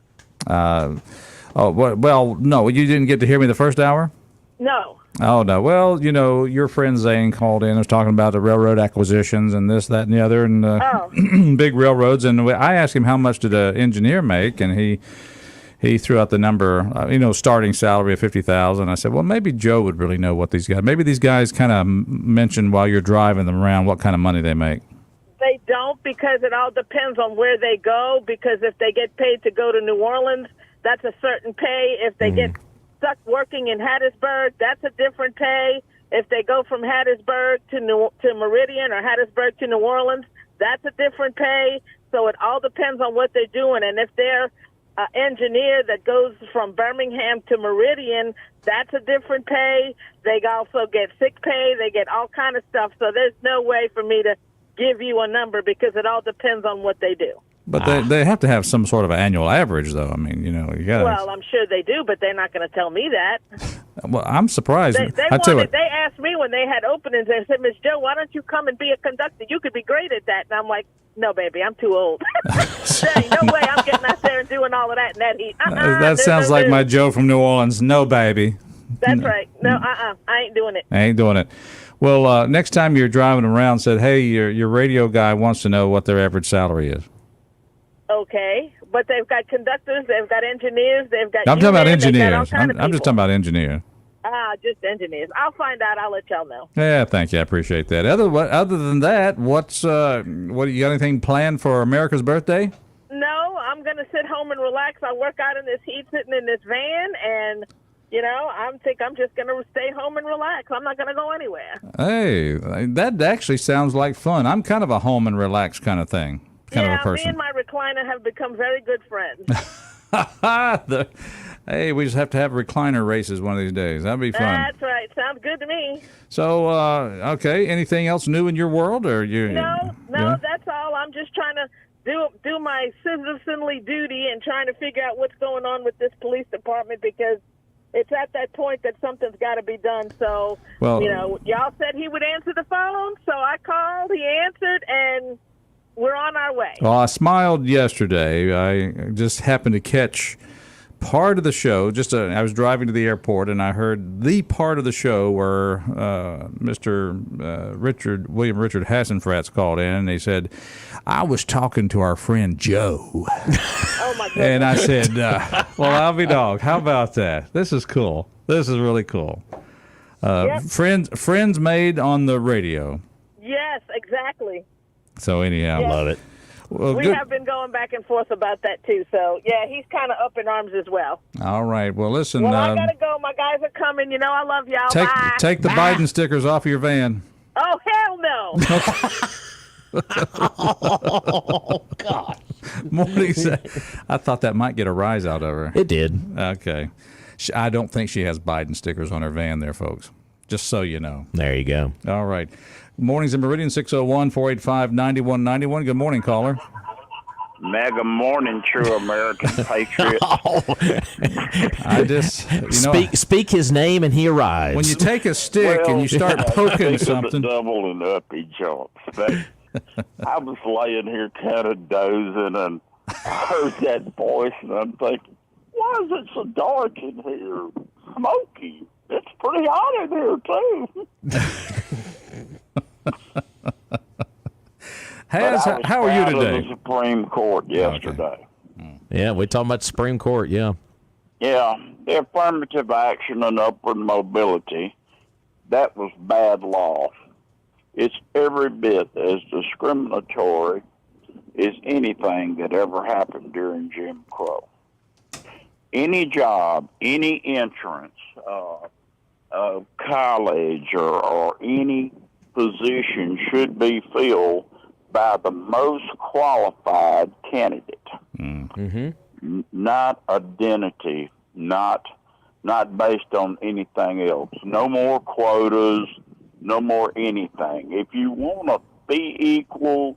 Well, no, you didn't get to hear me the first hour? No. Oh, no. Well, your friend Zane called in, was talking about the railroad acquisitions and this, that, and the other, and big railroads. And I asked him how much did an engineer make, and he threw out the number, starting salary of $50,000. I said, well, maybe Joe would really know what these guys. Maybe these guys kind of mention while you're driving them around what kind of money they make. They don't, because it all depends on where they go. Because if they get paid to go to New Orleans, that's a certain pay. If they get stuck working in Hattiesburg, that's a different pay. If they go from Hattiesburg to Meridian or Hattiesburg to New Orleans, that's a different pay. So it all depends on what they're doing. And if they're an engineer that goes from Birmingham to Meridian, that's a different pay. They also get sick pay. They get all kind of stuff. So there's no way for me to give you a number, because it all depends on what they do. But they have to have some sort of annual average, though. I mean, you got. Well, I'm sure they do, but they're not going to tell me that. Well, I'm surprised. They asked me when they had openings. They said, "Miss Joe, why don't you come and be a conductor? You could be great at that." And I'm like, "No, baby, I'm too old. There ain't no way I'm getting out there and doing all of that in that heat." That sounds like my Joe from New Orleans. No, baby. That's right. No, I ain't doing it. I ain't doing it. Well, next time you're driving around, said, hey, your radio guy wants to know what their average salary is. Okay, but they've got conductors, they've got engineers, they've got. I'm talking about engineers. I'm just talking about engineers. Just engineers. I'll find out. I'll let y'all know. Yeah, thank you. I appreciate that. Other than that, what you got anything planned for America's birthday? No, I'm gonna sit home and relax. I work out in this heat, sitting in this van, and I'm just going to stay home and relax. I'm not going to go anywhere. Hey, that actually sounds like fun. I'm kind of a home and relax kind of thing, kind of a person. Me and my recliner have become very good friends. Hey, we just have to have recliner races one of these days. That'd be fun. That's right. Sounds good to me. So, okay, anything else new in your world? Or you? No, that's all. I'm just trying to do my citizenly duty and trying to figure out what's going on with this police department, because it's at that point that something's got to be done. So, y'all said he would answer the phone, so I called, he answered, and we're on our way. Well, I smiled yesterday. I just happened to catch part of the show. I was driving to the airport, and I heard the part of the show where Mr. William Richard Hassenfratz called in, and he said, I was talking to our friend Joe. Oh, my goodness. And I said, well, I'll be dog. How about that? This is cool. This is really cool. Yep. Friends made on the radio. Yes, exactly. So anyhow, love it. Well, we have been going back and forth about that, too. So, yeah, he's kind of up in arms as well. All right. Well, listen. Well, I got to go. My guys are coming. I love y'all. Bye. Take the Biden stickers off of your van. Oh, hell no. Oh, God. Morning. I thought that might get a rise out of her. It did. Okay. I don't think she has Biden stickers on her van there, folks. Just so you know. There you go. All right. Mornings in Meridian, 601-485-9191. Good morning, caller. Mega morning, true American patriot. I just, speak his name and he arrives. When you take a stick and you start poking something. Double and up he jumps. I was laying here kind of dozing, and I heard that voice, and I'm thinking, why is it so dark in here? Smoky. It's pretty hot in here, too. How are you today? The Supreme Court yesterday. Okay. Yeah, we talking about the Supreme Court, yeah. Yeah, the affirmative action and upward mobility, that was bad law. It's every bit as discriminatory as anything that ever happened during Jim Crow. Any job, any entrance, college or any position should be filled by the most qualified candidate. Mm-hmm. Not identity, not based on anything else. No more quotas, no more anything. If you want to be equal,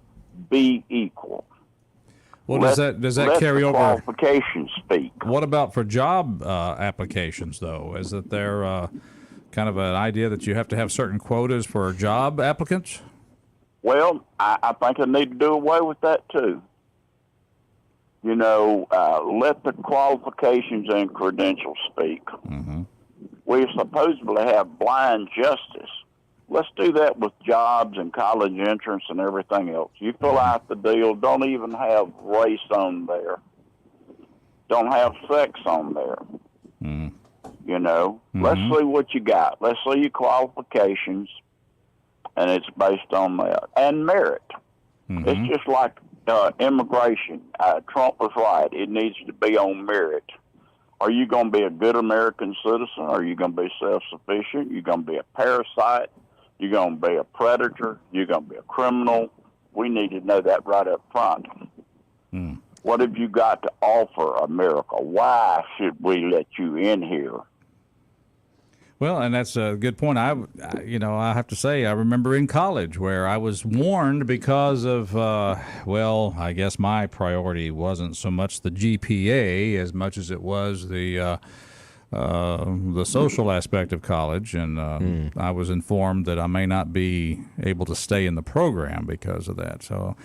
be equal. Well, does that carry over? Qualifications speak. What about for job applications, though? Is that there kind of an idea that you have to have certain quotas for job applicants? Well, I think I need to do away with that, too. Let the qualifications and credentials speak. Mm-hmm. We supposedly have blind justice. Let's do that with jobs and college entrance and everything else. You fill out the deal, don't even have race on there. Don't have sex on there. You know, let's see what you got. Let's see your qualifications, and it's based on that. And merit. It's just like immigration. Trump was right. It needs to be on merit. Are you going to be a good American citizen? Are you going to be self-sufficient? You're going to be a parasite? You're going to be a predator? You're going to be a criminal? We need to know that right up front. What have you got to offer America? Why should we let you in here? Well, and that's a good point. I have to say, I remember in college where I was warned because of, I guess my priority wasn't so much the GPA as much as it was the social aspect of college, and I was informed that I may not be able to stay in the program because of that. So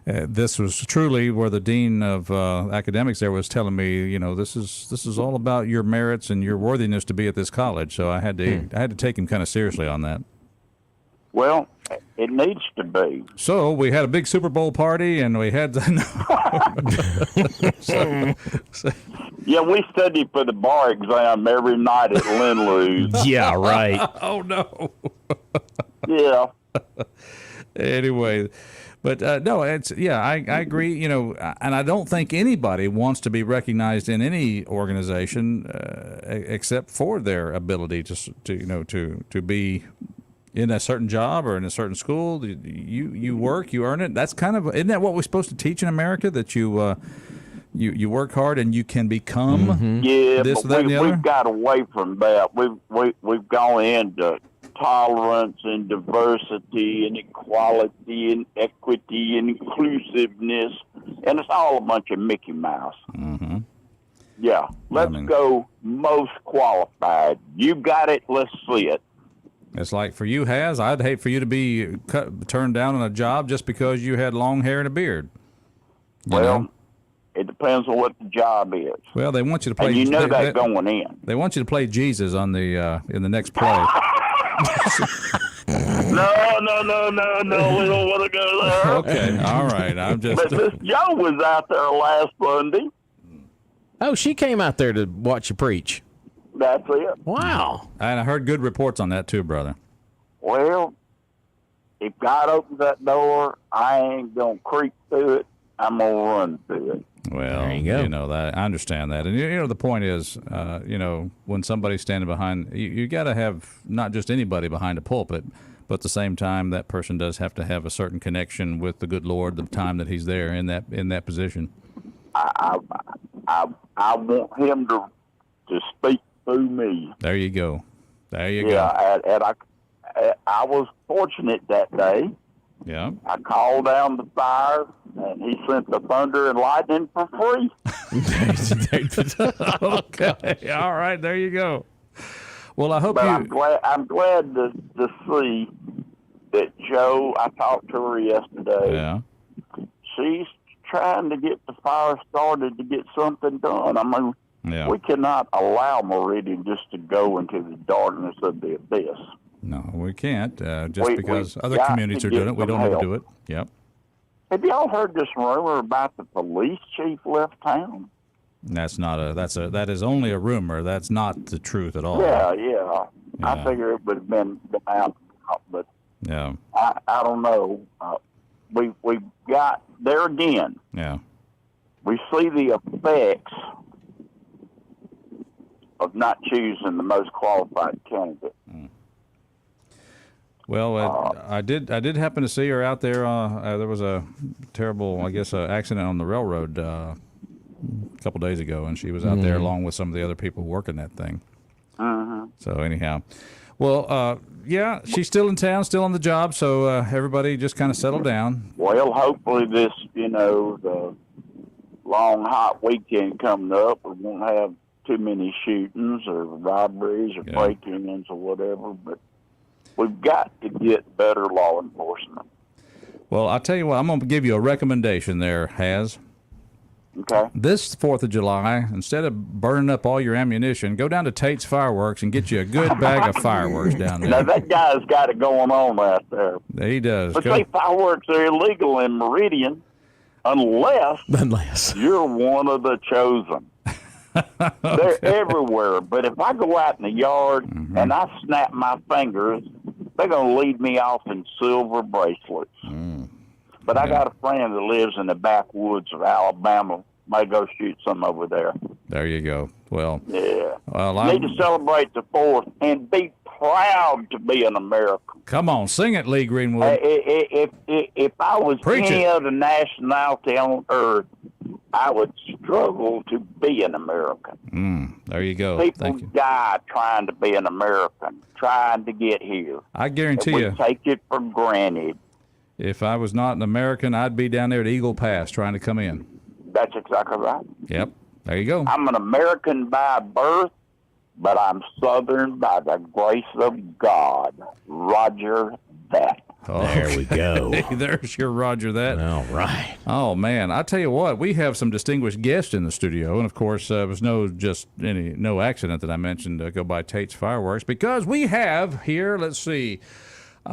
this was truly where the dean of academics there was telling me, this is all about your merits and your worthiness to be at this college. So I had to take him kind of seriously on that. Well, it needs to be. So we had a big Super Bowl party, and we had Yeah, we studied for the bar exam every night at Lin-Lou's. Yeah, right. Oh no. Yeah. Anyway, but no, I agree. And I don't think anybody wants to be recognized in any organization except for their ability to be in a certain job or in a certain school. You work, you earn it. That's isn't that what we're supposed to teach in America? That you work hard and you can become this, that, and the other? We've got away from that. We've gone into tolerance and diversity and equality and equity and inclusiveness, and it's all a bunch of Mickey Mouse. Yeah, let's go most qualified. You got it. Let's see it. It's like for you, Haz, I'd hate for you to be turned down on a job just because you had long hair and a beard. You know? It depends on what the job is. Well, they want you to play. And you know that going in. They want you to play Jesus on the in the next play. No. We don't want to go there. Okay, all right. I'm just. But Miss Joe was out there last Sunday. Oh, she came out there to watch you preach. That's it. Wow. And I heard good reports on that too, brother. Well, if God opens that door, I ain't going to creep through it. I'm going to run through it. Well, there you go. That I understand that. And the point is, when somebody's standing behind, you got to have not just anybody behind a pulpit, but at the same time, that person does have to have a certain connection with the good Lord the time that he's there in that position. I want him to speak through me. There you go. Yeah, and I was fortunate that day. Yeah. I called down the fire, and he sent the thunder and lightning for free. Okay. All right. There you go. Well, I hope but you. I'm glad to see that Joe. I talked to her yesterday. Yeah. She's trying to get the fire started to get something done. I mean, we cannot allow Meridian just to go into the darkness of the abyss. No, we can't. Because other communities are doing it, we don't have to do it. Yep. Have y'all heard this rumor about the police chief left town? That is only a rumor. That's not the truth at all. Yeah. I figure it would have been out, but yeah. I don't know. We got there again. Yeah. We see the effects of not choosing the most qualified candidate. Well, I did happen to see her out there. There was a terrible, accident on the railroad a couple days ago, and she was out there along with some of the other people working that thing. So anyhow, well, she's still in town, still on the job, so everybody just kind of settled down. Well, hopefully this, the long, hot weekend coming up, we won't have too many shootings or robberies or break-ins or whatever, but we've got to get better law enforcement. Well, I'll tell you what, I'm going to give you a recommendation there, Haz. Okay. This 4th of July, instead of burning up all your ammunition, go down to Tate's Fireworks and get you a good bag of fireworks down Now, there. that guy's got it going on right there. He does. But Go- say fireworks are illegal in Meridian unless You're you're one of the chosen. They're everywhere. But if I go out in the yard and I snap my fingers, they're going to lead me off in silver bracelets. But I got a friend that lives in the backwoods of Alabama. Might go shoot some over there. There you go. Well, Yeah. well, Need to celebrate the 4th and be proud to be an American. come on, sing it, Lee Greenwood. If I was Preach any it. other nationality on earth, I would struggle to be an American. There you go. People Thank you. die trying to be an American, trying to get here. I guarantee We you, take it for granted. if I was not an American, I'd be down there at Eagle Pass trying to come in. That's exactly right. Yep. There you go. I'm an American by birth, but I'm Southern by the grace of God. Roger that. There we go. Hey, there's your Roger that. All right. Oh man, I tell you what, we have some distinguished guests in the studio, and of course, it was no accident that I mentioned go by Tate's Fireworks, because we have here. Let's see, we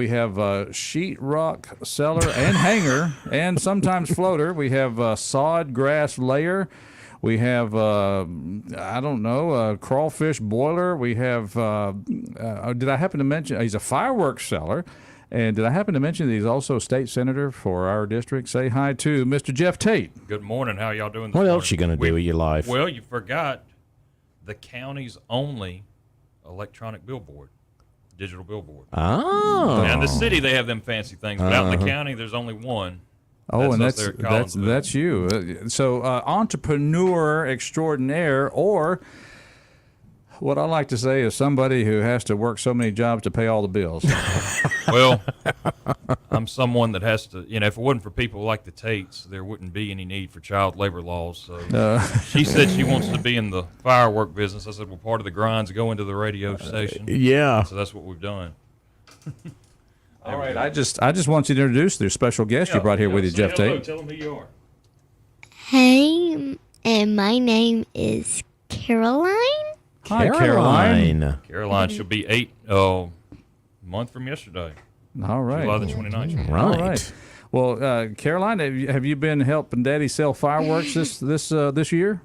have sheetrock cellar and hanger, and sometimes floater. We have sod grass layer. We have, crawfish boiler. We have, did I happen to mention, he's a fireworks seller. And did I happen to mention that he's also a state senator for our district? Say hi to Mr. Jeff Tate. Good morning. How y'all doing this What morning? else you going to do with your life? Well, you forgot the county's only electronic billboard, digital billboard. Oh. Now, in the city, they have them fancy things, but out in the county, there's only one. Oh, and us there at Collinsville. that's you. So entrepreneur extraordinaire, or what I like to say is somebody who has to work so many jobs to pay all the bills. Well, I'm someone that has to, if it wasn't for people like the Tates, there wouldn't be any need for child labor laws. So she said she wants to be in the firework business. I said, well, part of the grind's go into the radio station. Yeah. So that's what we've done. All right, I just want you to introduce their special guest you brought here with you, say Jeff hello. Tate. Tell them who you are. Hey, and my name is Caroline. Hi, Caroline. Caroline, she'll be 8 month from yesterday. All right. July the 29th. Right. All right. Well, Caroline, have you been helping Daddy sell fireworks this year?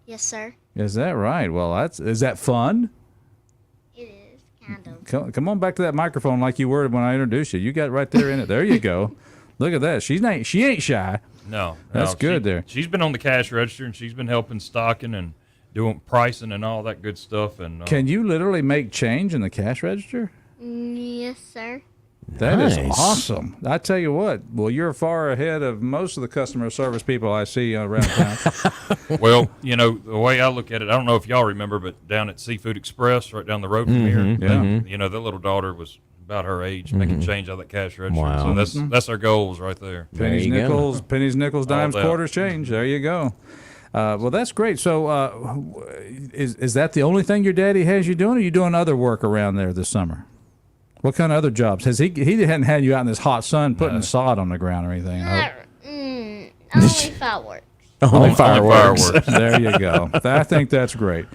Yes, sir. Is that right? Well, is that fun? It is, kind of. Come on back to that microphone like you were when I introduced you. You got right there in it. There you go. Look at that. She ain't shy. No. That's good there. She's been on the cash register, and she's been helping stocking and doing pricing and all that good stuff. And Can you literally make change in the cash register? Yes, sir. That is Nice. awesome. I tell you what. Well, you're far ahead of most of the customer service people I see around town. well, the way I look at it, I don't know if y'all remember, but down at Seafood Express, right down the road from here, their little daughter was about her age, making change out of that cash register. Wow. So that's our goals right there. Pennies, you go. nickels, dimes, that. quarters, change. There you go. Well, that's great. So, is that the only thing your daddy has you doing, or are you doing other work around there this summer? What kind of other jobs? He hadn't had you out in this hot sun putting sod on the ground or anything? I hope. Only fireworks. Only fireworks. There you go. I think that's great.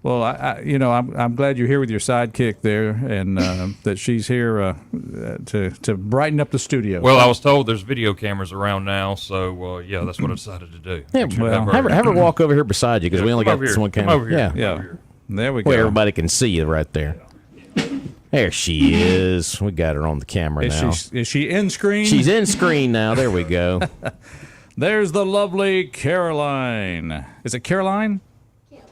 Well, I'm glad you're here with your sidekick there, and that she's here to brighten up the studio. Well, I was told there's video cameras around now, so that's what I decided to do. Yeah, well, have her walk over here beside you, because we only got this one Come camera. over here. Yeah. Come over here. There we go. Where everybody can see you right there. There she is. We got her on the camera now. Is she in screen? She's in screen now. There we go. There's the lovely Caroline. Is it Caroline?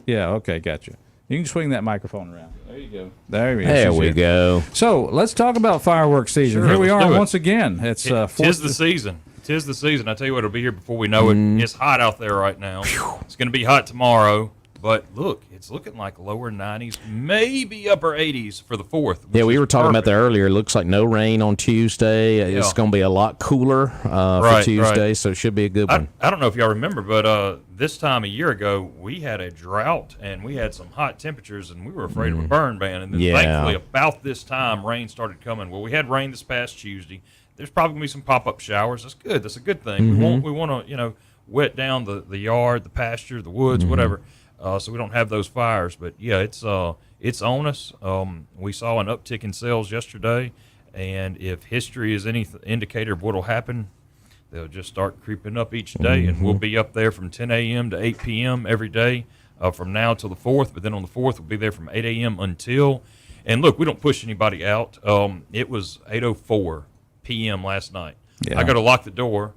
Yeah, okay, gotcha. You can swing that microphone around. There you go. There We go. So let's talk about fireworks season. Sure, Here we let's are do it. once again. It's Tis the season. Tis the season. I tell you what, it'll be here before we know it. It's hot out there right now. It's going to be hot tomorrow. But look, it's looking like lower 90s, maybe upper 80s for the 4th. Yeah, we which were is talking about perfect. that earlier. It looks like no rain on Tuesday. It's Yeah. going to be a lot cooler for Right, Tuesday, right. so it should be a good one. I don't know if y'all remember, but this time a year ago, we had a drought and we had some hot temperatures, and we were afraid of a burn ban. And then Yeah. thankfully, about this time, rain started coming. Well, we had rain this past Tuesday. there's probably gonna be some pop up showers. That's good. That's a good thing. We want to wet down the yard, the pasture, the woods, whatever, so we don't have those fires. But yeah, it's on us. We saw an uptick in sales yesterday, and if history is any indicator of what will happen, they'll just start creeping up each day, and we'll be up there from 10 a.m. to 8 p.m. every day from now till the 4th. But then on the 4th, we'll be there from 8 a.m. until. And look, we don't push anybody out. It was 8:04 p.m. last night. Yeah. I go to lock the door.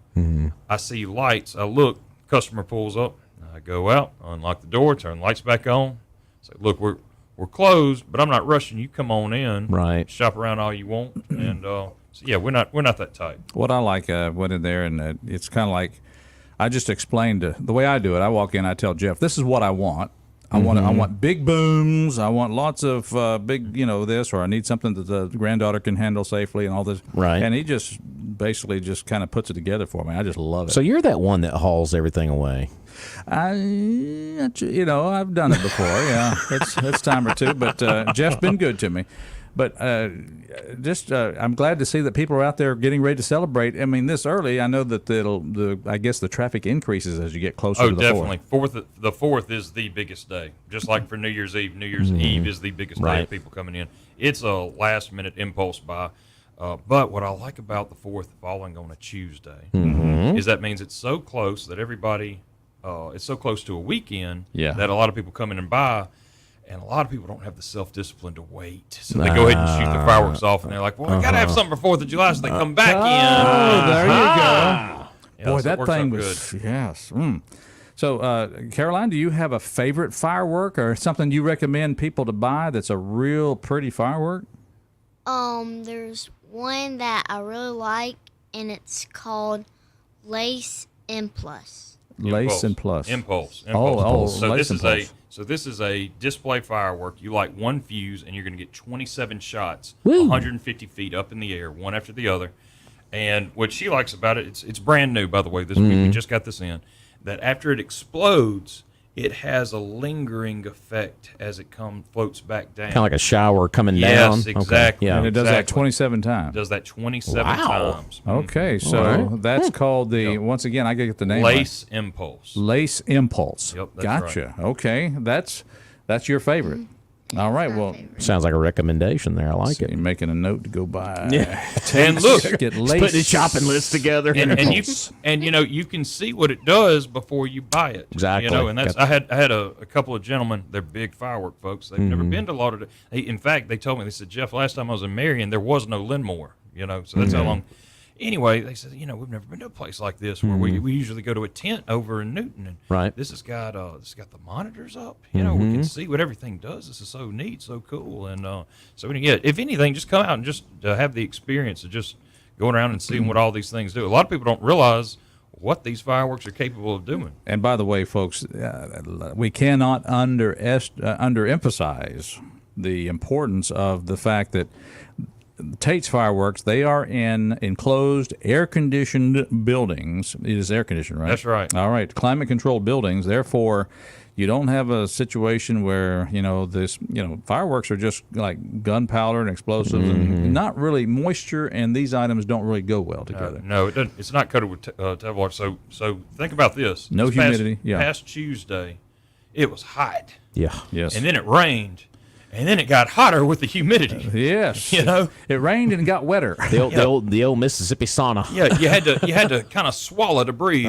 I see lights. I look. Customer pulls up. I go out, unlock the door, turn the lights back on. Say, look, we're closed, but I'm not rushing. You come on in. Right. Shop around all you want, and so yeah, we're not that tight. What I like, went in there, and it's kind of like I just explained the way I do it. I walk in, I tell Jeff, this is what I want. I want big booms. I want lots of big, this, or I need something that the granddaughter can handle safely and all this. Right. And he just basically just kind of puts it together for me. I just love it. So you're that one that hauls everything away. I've done it before. Yeah, it's time or two. But Jeff's been good to me. But I'm glad to see that people are out there getting ready to celebrate. I mean, this early, I know that I guess the traffic increases as you get closer to the 4th. Oh, definitely. The 4th is the biggest day. Just like for New Year's Eve, New Year's Eve is the biggest day of people coming in. It's a last-minute impulse buy. But what I like about the 4th falling on a Tuesday is that means it's so close that everybody it's so close to a weekend that a lot of people come in and buy. And a lot of people don't have the self-discipline to wait. So they go ahead and shoot the fireworks off, and they're like, well, I got to have something for 4th of July, so they come back in. Oh, there you go. Yeah, Boy, so that thing was good. Yes. So, Caroline, do you have a favorite firework or something you recommend people to buy that's a real pretty firework? There's one that I really like, and it's called Lace Impulse. Lace and Plus. Impulse. So Lace Impulse. this is a display firework. You light one fuse, and you're going to get 27 shots, Woo. 150 feet up in the air, one after the other. And what she likes about it, it's brand new, by the way. This week we just got this in. That after it explodes, it has a lingering effect as it floats back down. Kind of like a shower coming down. Yes, exactly. Okay. Yeah. And it does that 27 times. It does that 27 Wow. times. Okay, so that's called once again, I got to get the name right. Lace Impulse. Lace Impulse. Yep, that's gotcha. Okay, that's your favorite. All right, well, Sounds like a recommendation there. I like so it. you're making a note to go buy. And look, get lace. Putting a shopping list together. and you can see what it does before you buy it. Exactly. And that's I had a couple of gentlemen. They're big firework folks. They've never been to Lauderdale. In fact, they told me, they said, Jeff, last time I was in Marion, there was no Linmore. So that's how long. Anyway, they said, we've never been to a place like this where we usually go to a tent over in Newton, and Right. this has got the monitors up. We can see what everything does. This is so neat, so cool, and so if anything, just come out and just have the experience of just going around and seeing what all these things do. A lot of people don't realize what these fireworks are capable of doing. And by the way, folks, we cannot underemphasize the importance of the fact that Tate's fireworks, they are in enclosed, air-conditioned buildings. It is air-conditioned, right? That's right. All right, climate-controlled buildings. Therefore, you don't have a situation where, fireworks are just like gunpowder and explosives and not really moisture, and these items don't really go well together. No, it doesn't. It's not coated with Teflon. So think about this. No This humidity, yeah. Past Tuesday, it was hot. Yeah. Yes. And then it rained. And then it got hotter with the humidity. Yes. It rained and it got wetter. The old Mississippi sauna. Yeah, you had to kind of swallow to breathe,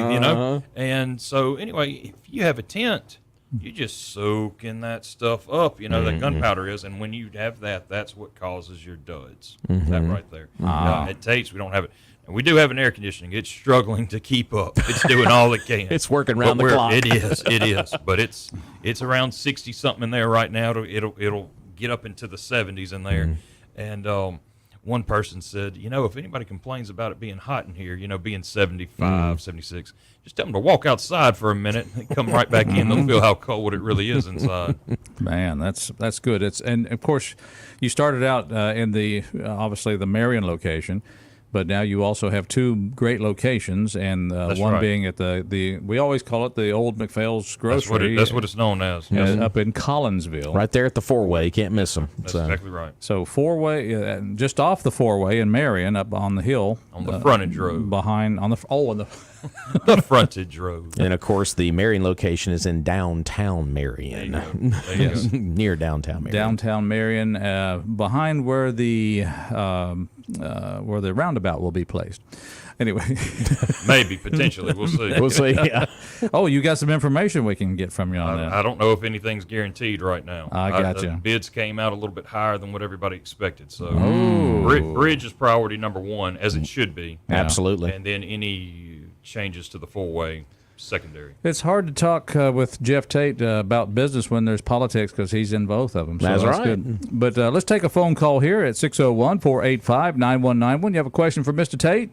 And so anyway, if you have a tent, you just soak in that stuff up, that gunpowder is, and when you have that, that's what causes your duds. That right there. At Tate's, we don't have it. And we do have an air conditioning. It's struggling to keep up. It's doing all it can. It's working around the clock. It is. But it's around 60 something in there right now. It'll get up into the 70s in there. And one person said, if anybody complains about it being hot in here, being 75, 76, just tell them to walk outside for a minute and come right back in. They'll feel how cold it really is inside. Man, that's good. And of course, you started out in obviously the Meridian location. but now you also have two great locations, and one right. being at the we always call it the old McPhail's Grocery. That's what it's known as. Yes. Up in Collinsville. Right there at the four-way. Can't miss them. That's exactly right. So four-way, just off the four-way in Marion, up on the hill. On the frontage road. Behind, on the, on the... The frontage road. And, of course, the Marion location is in downtown Marion. There you go. Near downtown Marion. Downtown Marion, behind where the roundabout will be placed. Anyway. Maybe, potentially. We'll see. We'll see. Yeah. Oh, you got some information we can get from you on that. I don't know if anything's guaranteed right now. I got you. The bids came out a little bit higher than what everybody expected. So Oh. bridge is priority number one, as it should be. Absolutely. And then any changes to the four-way secondary. It's hard to talk with Jeff Tate about business when there's politics because he's in both of them. So That's right. Good. But let's take a phone call here at 601-485-9191. You have a question for Mr. Tate?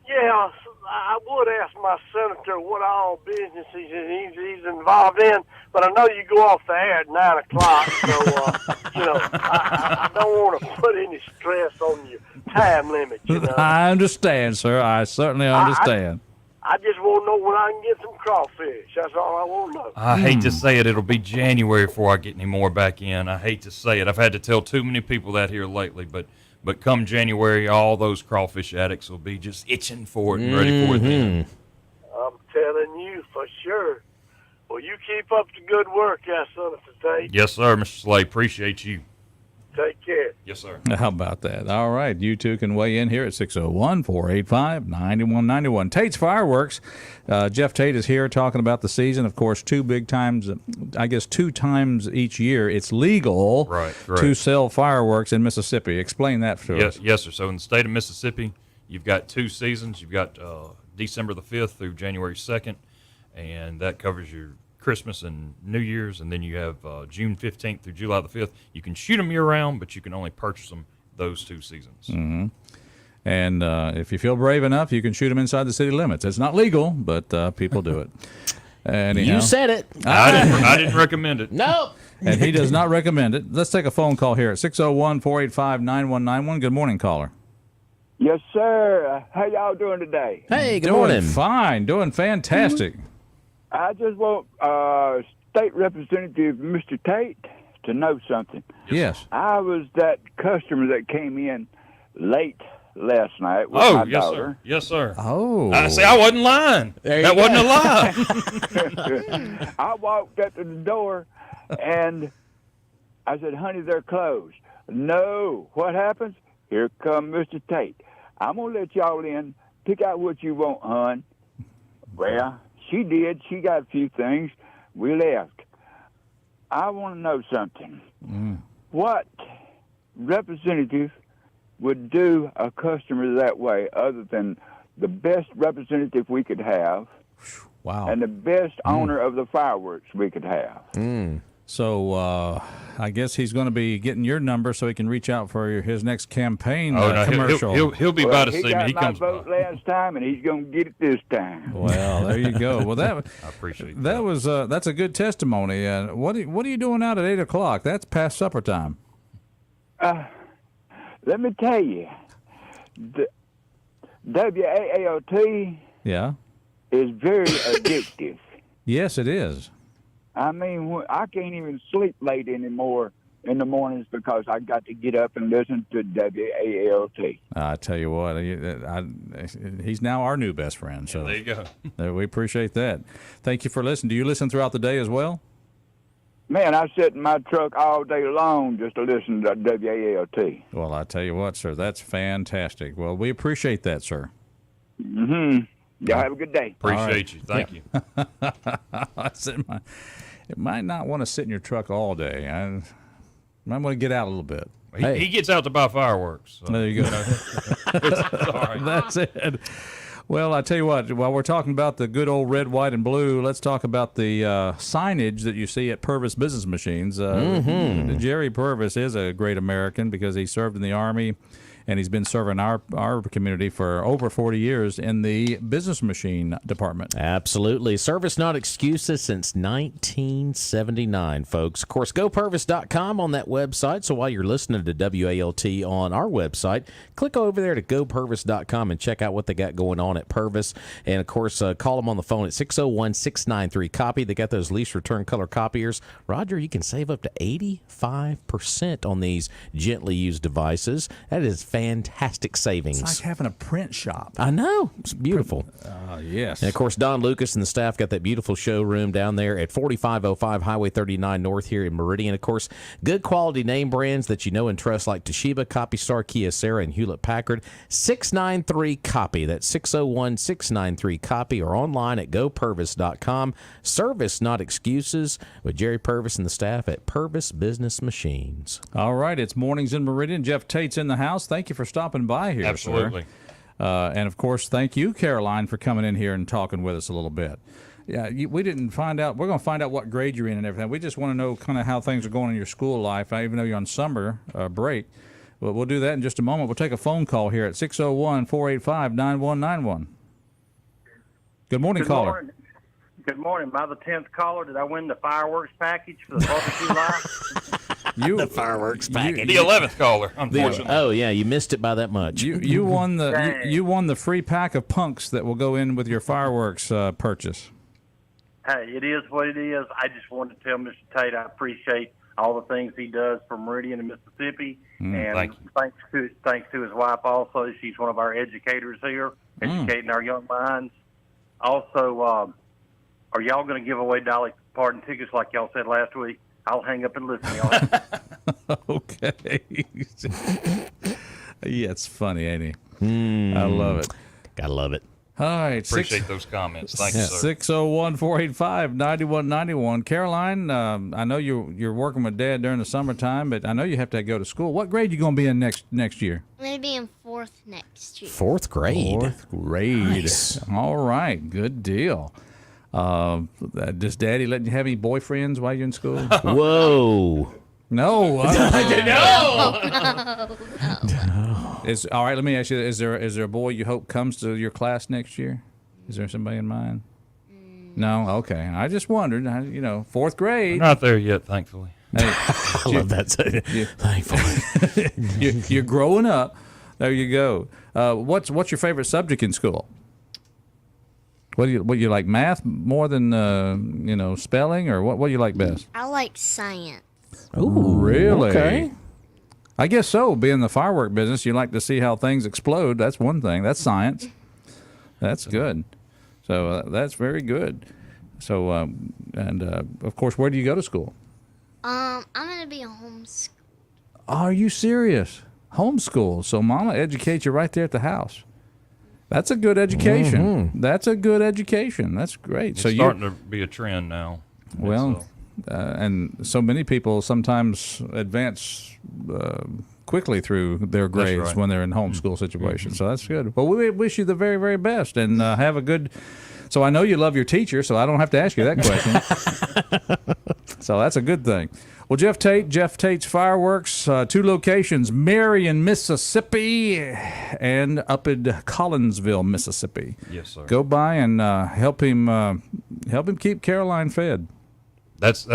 Yeah, I would ask my senator what all businesses he's involved in, but I know you go off the air at 9 o'clock, so, I don't want to put any stress on your time limit, I understand, sir. I certainly understand. I just want to know when I can get some crawfish. That's all I want to know. I hate to say it. It'll be January before I get any more back in. I hate to say it. I've had to tell too many people that here lately, but come January, all those crawfish addicts will be just itching for it and ready for it then. I'm telling you for sure. Well, you keep up the good work, Senator Tate. Yes, sir, Mr. Slay. Appreciate you. Take care. Yes, sir. How about that? All right. You two can weigh in here at 601-485-9191. Tate's Fireworks. Jeff Tate is here talking about the season. Of course, two times each year it's legal to sell fireworks in Mississippi. Explain that to us. Yes, sir. So in the state of Mississippi, you've got two seasons. You've got December the 5th through January 2nd, and that covers your Christmas and New Year's, and then you have June 15th through July the 5th. You can shoot them year-round, but you can only purchase them those two seasons. Mm-hmm. And if you feel brave enough, you can shoot them inside the city limits. It's not legal, but people do it. Anyhow, You said it. I didn't recommend it. No. And he does not recommend it. Let's take a phone call here at 601-485-9191. Good morning, caller. Yes, sir. How y'all doing today? Hey, good Doing morning. fine. Doing fantastic. I just want State Representative Mr. Tate to know something. Yes. I was that customer that came in late last night with my yes, daughter. sir. Yes, sir. Oh. I wasn't lying. That wasn't a lie. I walked up to the door, and I said, honey, they're closed. No. What happens? Here come Mr. Tate. I'm going to let y'all in. Pick out what you want, hon. Well, she did. She got a few things. We left. I want to know something. What representative would do a customer that way other than the best representative we could have and the best owner of the fireworks we could have? So I guess he's going to be getting your number so he can reach out for his next campaign commercial. He'll be by to see me. He He got comes my vote by. last time, and he's going to get it this time. Well, there you go. Well, I appreciate that was that's a good testimony. What are you doing out at 8 o'clock? That's past supper time. Let me tell you, the WAALT is very addictive. Yes, it is. I mean, I can't even sleep late anymore in the mornings because I got to get up and listen to WALT. I tell you what, he's now our new best friend. So there you go. We appreciate that. Thank you for listening. Do you listen throughout the day as well? Man, I sit in my truck all day long just to listen to WALT. Well, I tell you what, sir, that's fantastic. Well, we appreciate that, sir. Mm-hmm. Y'all have a good day. Appreciate you. Thank you. It might not want to sit in your truck all day. I might want to get out a little bit. He gets out to buy fireworks. So. There you go. It's all right. That's it. Well, I tell you what, while we're talking about the good old red, white, and blue, let's talk about the signage that you see at Purvis Business Machines. Jerry Purvis is a great American because he served in the Army and he's been serving our community for over 40 years in the business machine department. Absolutely. Service, not excuses, since 1979, folks. Of course, GoPurvis.com on that website. So while you're listening to WALT on our website, click over there to GoPurvis.com and check out what they got going on at Purvis. And, of course, call them on the phone at 601-693-COPY. They got those lease return color copiers. Roger, you can save up to 85% on these gently used devices. That is fantastic savings. It's like having a print shop. I know. It's beautiful. Yes. And, of course, Don Lucas and the staff got that beautiful showroom down there at 4505 Highway 39 North here in Meridian. Of course, good quality name brands that you know and trust like Toshiba, CopyStar, Kyocera, and Hewlett-Packard. 693-COPY. That's 601-693-COPY, or online at gopurvis.com. Service, not excuses, with Jerry Purvis and the staff at Purvis Business Machines. All right. It's Mornings in Meridian. Jeff Tate's in the house. Thank you for stopping by here, Absolutely. sir. And, of course, thank you, Caroline, for coming in here and talking with us a little bit. Yeah, we didn't find out. We're going to find out what grade you're in and everything. We just want to know kind of how things are going in your school life, even though you're on summer break. But we'll do that in just a moment. We'll take a phone call here at 601-485-9191. Good morning, caller. Morning. Good morning. Am I the 10th caller? Did I win the fireworks package for the 4th of July? The fireworks package. The 11th caller, unfortunately. Oh, yeah, you missed it by that much. You won the you won the free pack of punks that will go in with your fireworks purchase. Hey, it is what it is. I just wanted to tell Mr. Tate I appreciate all the things he does for Meridian and Mississippi. And thanks to his wife also. She's one of our educators here, educating our young minds. Also, are y'all going to give away Dolly Parton tickets like y'all said last week? I'll hang up and listen to y'all. Okay. Yeah, it's funny, ain't he? I love it. Gotta love it. All right. Appreciate those comments. Thank you, sir. 601-485-9191. Caroline, I know you're working with Dad during the summertime, but I know you have to go to school. What grade are you going to be in next year? I'm going to be in 4th next year. 4th grade. 4th grade. Nice. All right. Good deal. Does Daddy let you have any boyfriends while you're in school? Whoa. No. No. All right, let me ask you, is there a boy you hope comes to your class next year? Is there somebody in mind? No? Okay. I just wondered, 4th grade. We're not there yet, thankfully. Hey, I love that. Thankfully. you're growing up. There you go. What's your favorite subject in school? What do you like, math more than spelling, or what do you like best? I like science. Oh, really? Okay. I guess so. Being in the firework business, you like to see how things explode. That's one thing. That's science. That's good. So that's very good. So of course, where do you go to school? I'm gonna be homeschooled. Are you serious? Homeschool. So Mama educates you right there at the house. That's a good education. Mm-hmm. That's a good education. That's great. It's so starting to be a trend now. Well, and so many people sometimes advance quickly through their grades when they're in homeschool situations. So that's good. Well, we wish you the very, very best, and have a good. So I know you love your teacher, so I don't have to ask you that question. So that's a good thing. Well, Jeff Tate's Fireworks, 2 locations, Meridian, Mississippi, and up in Collinsville, Mississippi. Yes, sir. Go by and help him keep Caroline fed. That's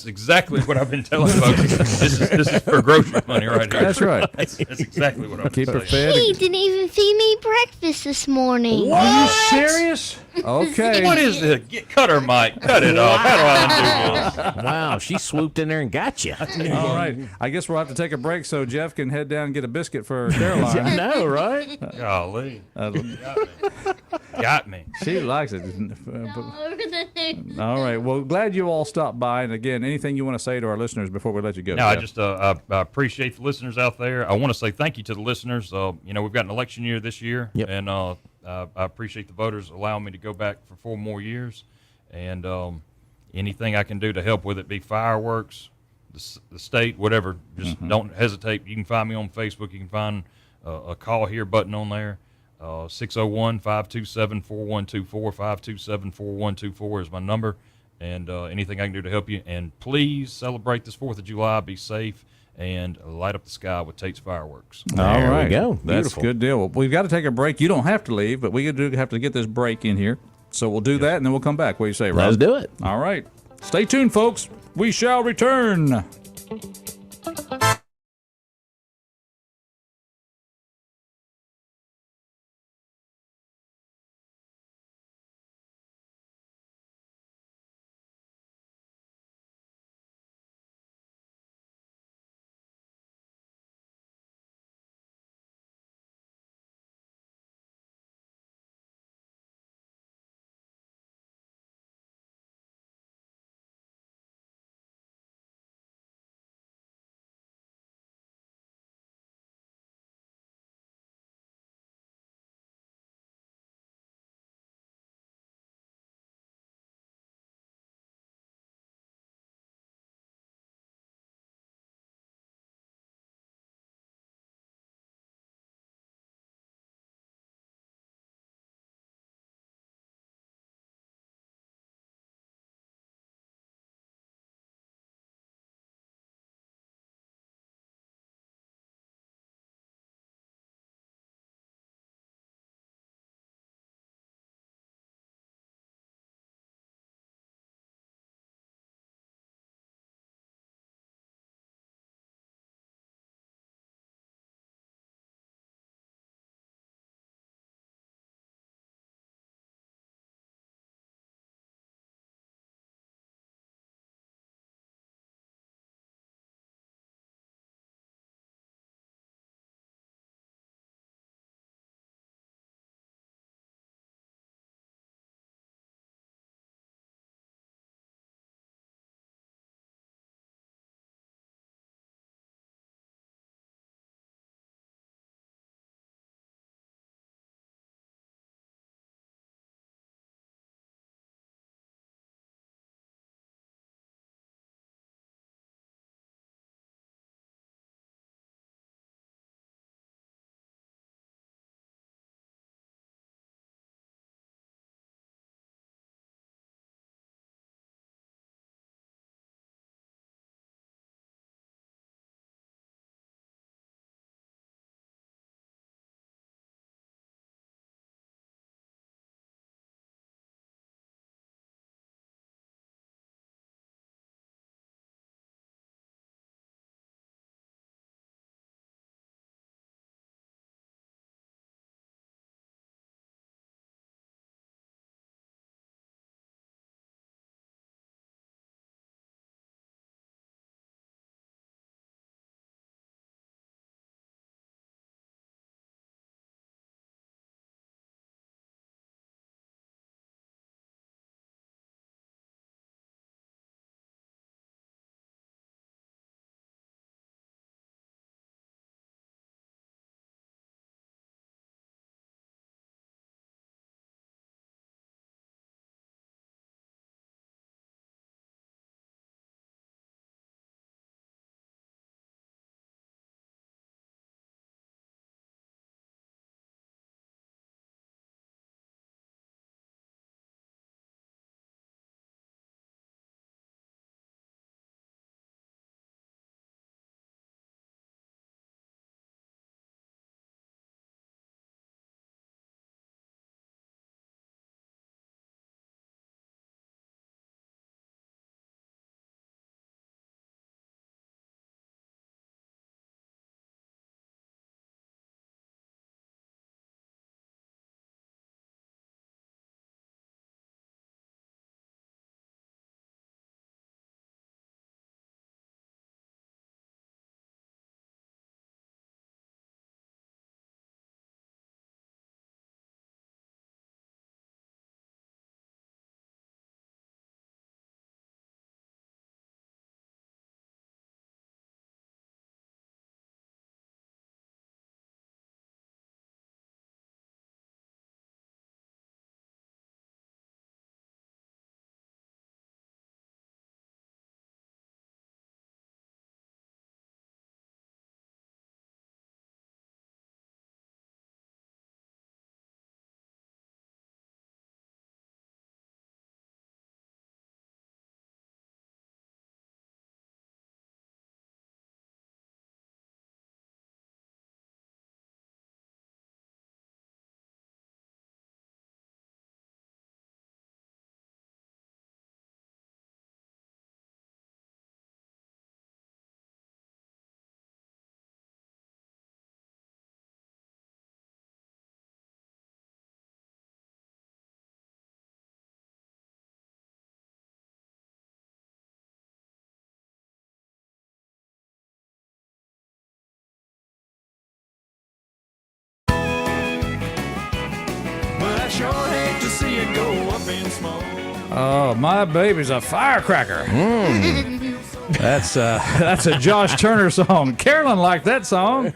exactly what I've been telling folks. This is for grocery money right here. That's right. That's exactly what I'm Keep her saying. fed. He didn't even feed me breakfast this morning. Are you serious? Okay. What is this? Cut her, Mike. Cut it off. How do I undo this? Wow, she swooped in there and got you. All right. I guess we'll have to take a break so Jeff can head down and get a biscuit for Caroline. I know, right? Golly. Got me. She likes it. All right. Well, glad you all stopped by. And again, anything you want to say to our listeners before we let you go? No, Jeff? I appreciate the listeners out there. I want to say thank you to the listeners. We've got an election year this year, and I appreciate the voters allowing me to go back for 4 more years. And anything I can do to help with it, be fireworks, the state, whatever, just don't hesitate. You can find me on Facebook. You can find a call here button on there. 601-527-4124. 527-4124 is my number. And anything I can do to help you. And please celebrate this 4th of July. Be safe and light up the sky with Tate's fireworks. There we go. That's Beautiful. a good deal. Well, we've got to take a break. You don't have to leave, but we do have to get this break in here. So we'll do that, and then we'll come back. What do you say, Rob? Let's do it. All right. Stay tuned, folks. We shall return. Oh, my baby's a firecracker. That's a Josh Turner song. Carolyn liked that song.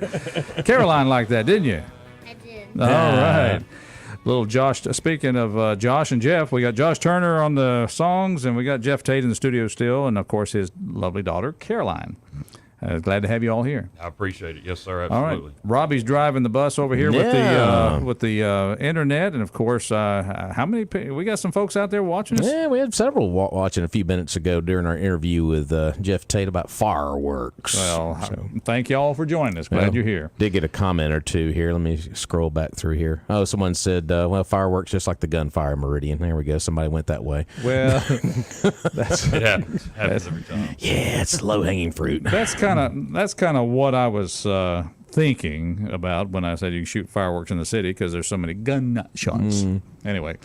Caroline liked that, didn't you? I did. All right. Little Josh. Speaking of Josh and Jeff, we got Josh Turner on the songs, and we got Jeff Tate in the studio still, and of course his lovely daughter Caroline. Glad to have you all here. I appreciate it. Yes, sir. All Absolutely. right. Robbie's driving the bus over here with the internet, and of course, how many? We got some folks out there watching us. Yeah, we had several watching a few minutes ago during our interview with Jeff Tate about fireworks. Well, thank you all for joining us. Glad you're here. Did get a comment or two here. Let me scroll back through here. Oh, someone said, well, fireworks just like the gunfire Meridian. There we go. Somebody went that way. Well, It happens every time. Yeah, it's low-hanging fruit. That's kind of what I was thinking about when I said you shoot fireworks in the city because there's so many gun shots. Anyway,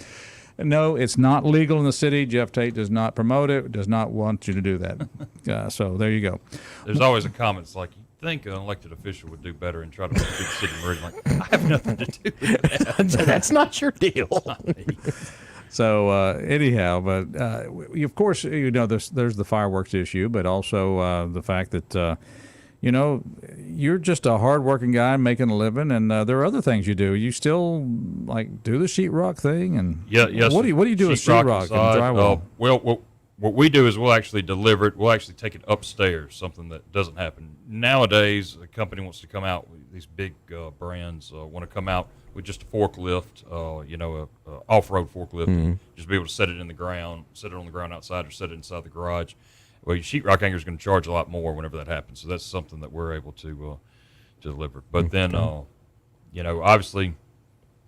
no, it's not legal in the city. Jeff Tate does not promote it. Does not want you to do that. So there you go. There's always a comment. It's like, you think an elected official would do better and try to make the city Meridian. Like, I have nothing to do with that. That's not your deal. So anyhow, but of course, there's the fireworks issue, but also the fact that you're just a hardworking guy making a living, and there are other things you do. You still like do the sheetrock thing, and yes. What do you do with sheetrock and drywall? Well, what we do is we'll actually deliver it. We'll actually take it upstairs. Something that doesn't happen nowadays. A company wants to come out. These big brands want to come out with just a forklift, a off-road forklift, just be able to set it in the ground, set it on the ground outside, or set it inside the garage. Well, your sheetrock hanger is going to charge a lot more whenever that happens. So that's something that we're able to deliver. But then, obviously,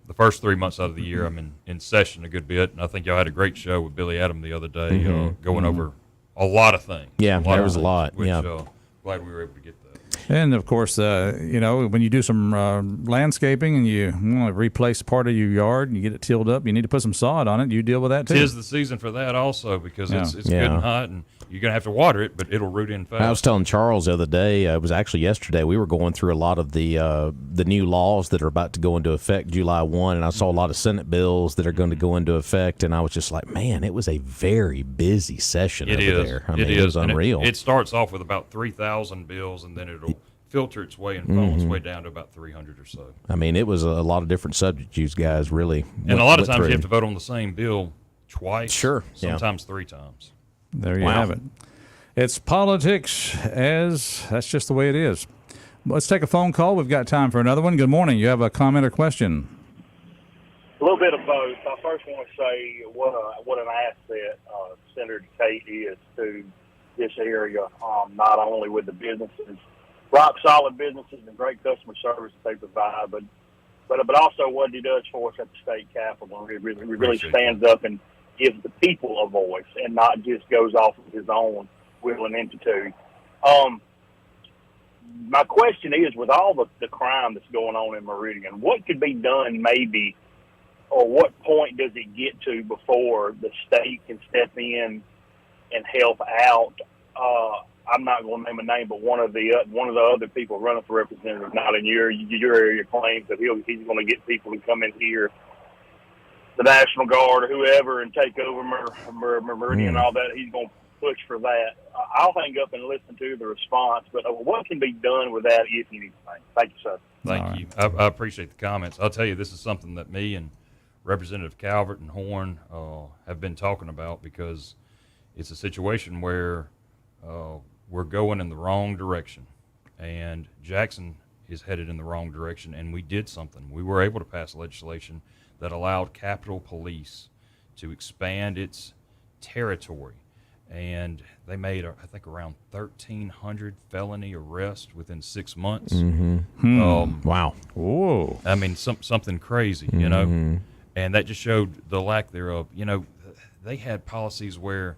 the first 3 months out of the year, I'm in session a good bit, and I think y'all had a great show with Billy Adam the other day, going over a lot lot. There was a lot. Which, yeah. Glad we were able to get that. And of course, when you do some landscaping and you want to replace part of your yard and you get it tilled up, you need to put some sod on it. You deal with that too. 'Tis the season for that also because it's good and hot, and you're gonna have to water it, but it'll root in fast. I was telling Charles the other day, it was actually yesterday, we were going through a lot of the new laws that are about to go into effect July 1, and I saw a lot of Senate bills that are going to go into effect, and I was just like, man, it was a very busy session over there. I mean, it was unreal. It starts off with about 3,000 bills, and then it'll filter its way and funnel its way down to about 300 or so. I mean, it was a lot of different subjects you guys really and a lot of times you have to vote on the same bill twice. Sure. Sometimes 3 times. There you have it. It's politics, that's just the way it is. Let's take a phone call. We've got time for another one. Good morning. You have a comment or question? A little bit of both. I first want to say what an asset Senator Tate is to this area, not only with the businesses, rock solid businesses and great customer service that they provide, but also what he does for us at the state capitol. He really stands up and gives the people a voice and not just goes off of his own will and entity. My question is, with all the crime that's going on in Meridian, what could be done maybe, or what point does it get to before the state can step in and help out? I'm not going to name a name, but one of the other people running for representative, not in your area, claims that he's going to get people to come in here, the National Guard or whoever, and take over Meridian and all that. He's going to push for that. I'll hang up and listen to the response, but what can be done with that, if anything? Thank you, sir. Thank you. I appreciate the comments. I'll tell you, this is something that me and Representative Calvert and Horn have been talking about, because it's a situation where we're going in the wrong direction, and Jackson is headed in the wrong direction, and we did something. We were able to pass legislation that allowed Capitol Police to expand its territory, and they made, I think, around 1,300 felony arrests within 6 months. Wow. Whoa. I mean, something crazy, you know, and that just showed the lack thereof. You know, they had policies where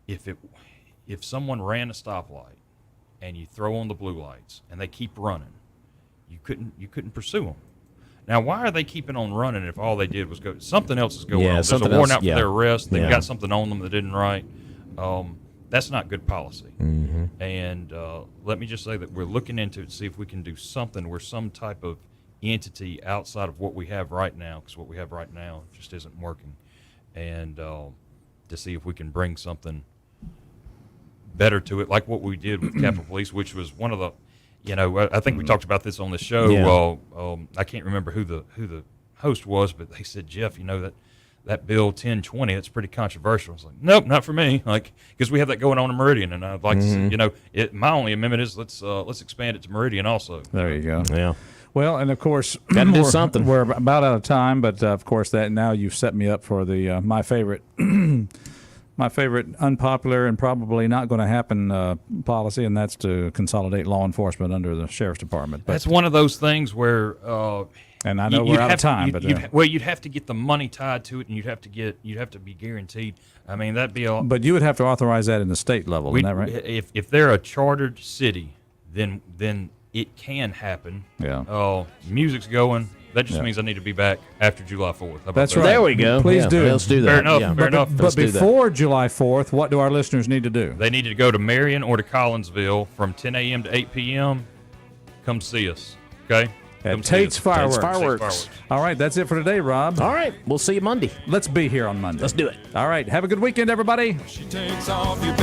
if someone ran a stoplight and you throw on the blue lights and they keep running, you couldn't pursue them. Now, why are they keeping on running if all they did was go? Something else is going on. There's a warrant out for their arrest. They've got something on them that didn't right. That's not good policy. And let me just say that we're looking into it to see if we can do something where some type of entity outside of what we have right now, because what we have right now just isn't working. and to see if we can bring something better to it, like what we did with Capitol Police, which was one of the, I think we talked about this on the show. Yeah. I can't remember who the host was, but they said, Jeff, that bill 1020, it's pretty controversial. I was like, nope, not for me. Like, because we have that going on in Meridian, and I'd like to see, my only amendment is let's expand it to Meridian also. There you go. Yeah. Well, and of course, Gotta do something. We're about out of time, but of course, that now you've set me up for the my favorite, unpopular and probably not going to happen policy, and that's to consolidate law enforcement under the sheriff's department. But that's one of those things where. And I know we're out of time, but you'd have to get the money tied to it, and you'd have to be guaranteed. I mean, that'd be a. But you would have to authorize that in the state level, isn't that right? If they're a chartered city, then it can happen. Yeah. Music's going. That just means I need to be back after July 4th. That's right. There we go. Please do. Let's do that. Fair enough. Yeah. Fair enough. But before July 4th, what do our listeners need to do? They need to go to Marion or to Collinsville from 10 a.m. to 8 p.m. Come see us. Okay. At Tate's Fireworks. Fireworks. All right, that's it for today, Rob. All right, we'll see you Monday. Let's be here on Monday. Let's do it. All right, have a good weekend, everybody. She takes off your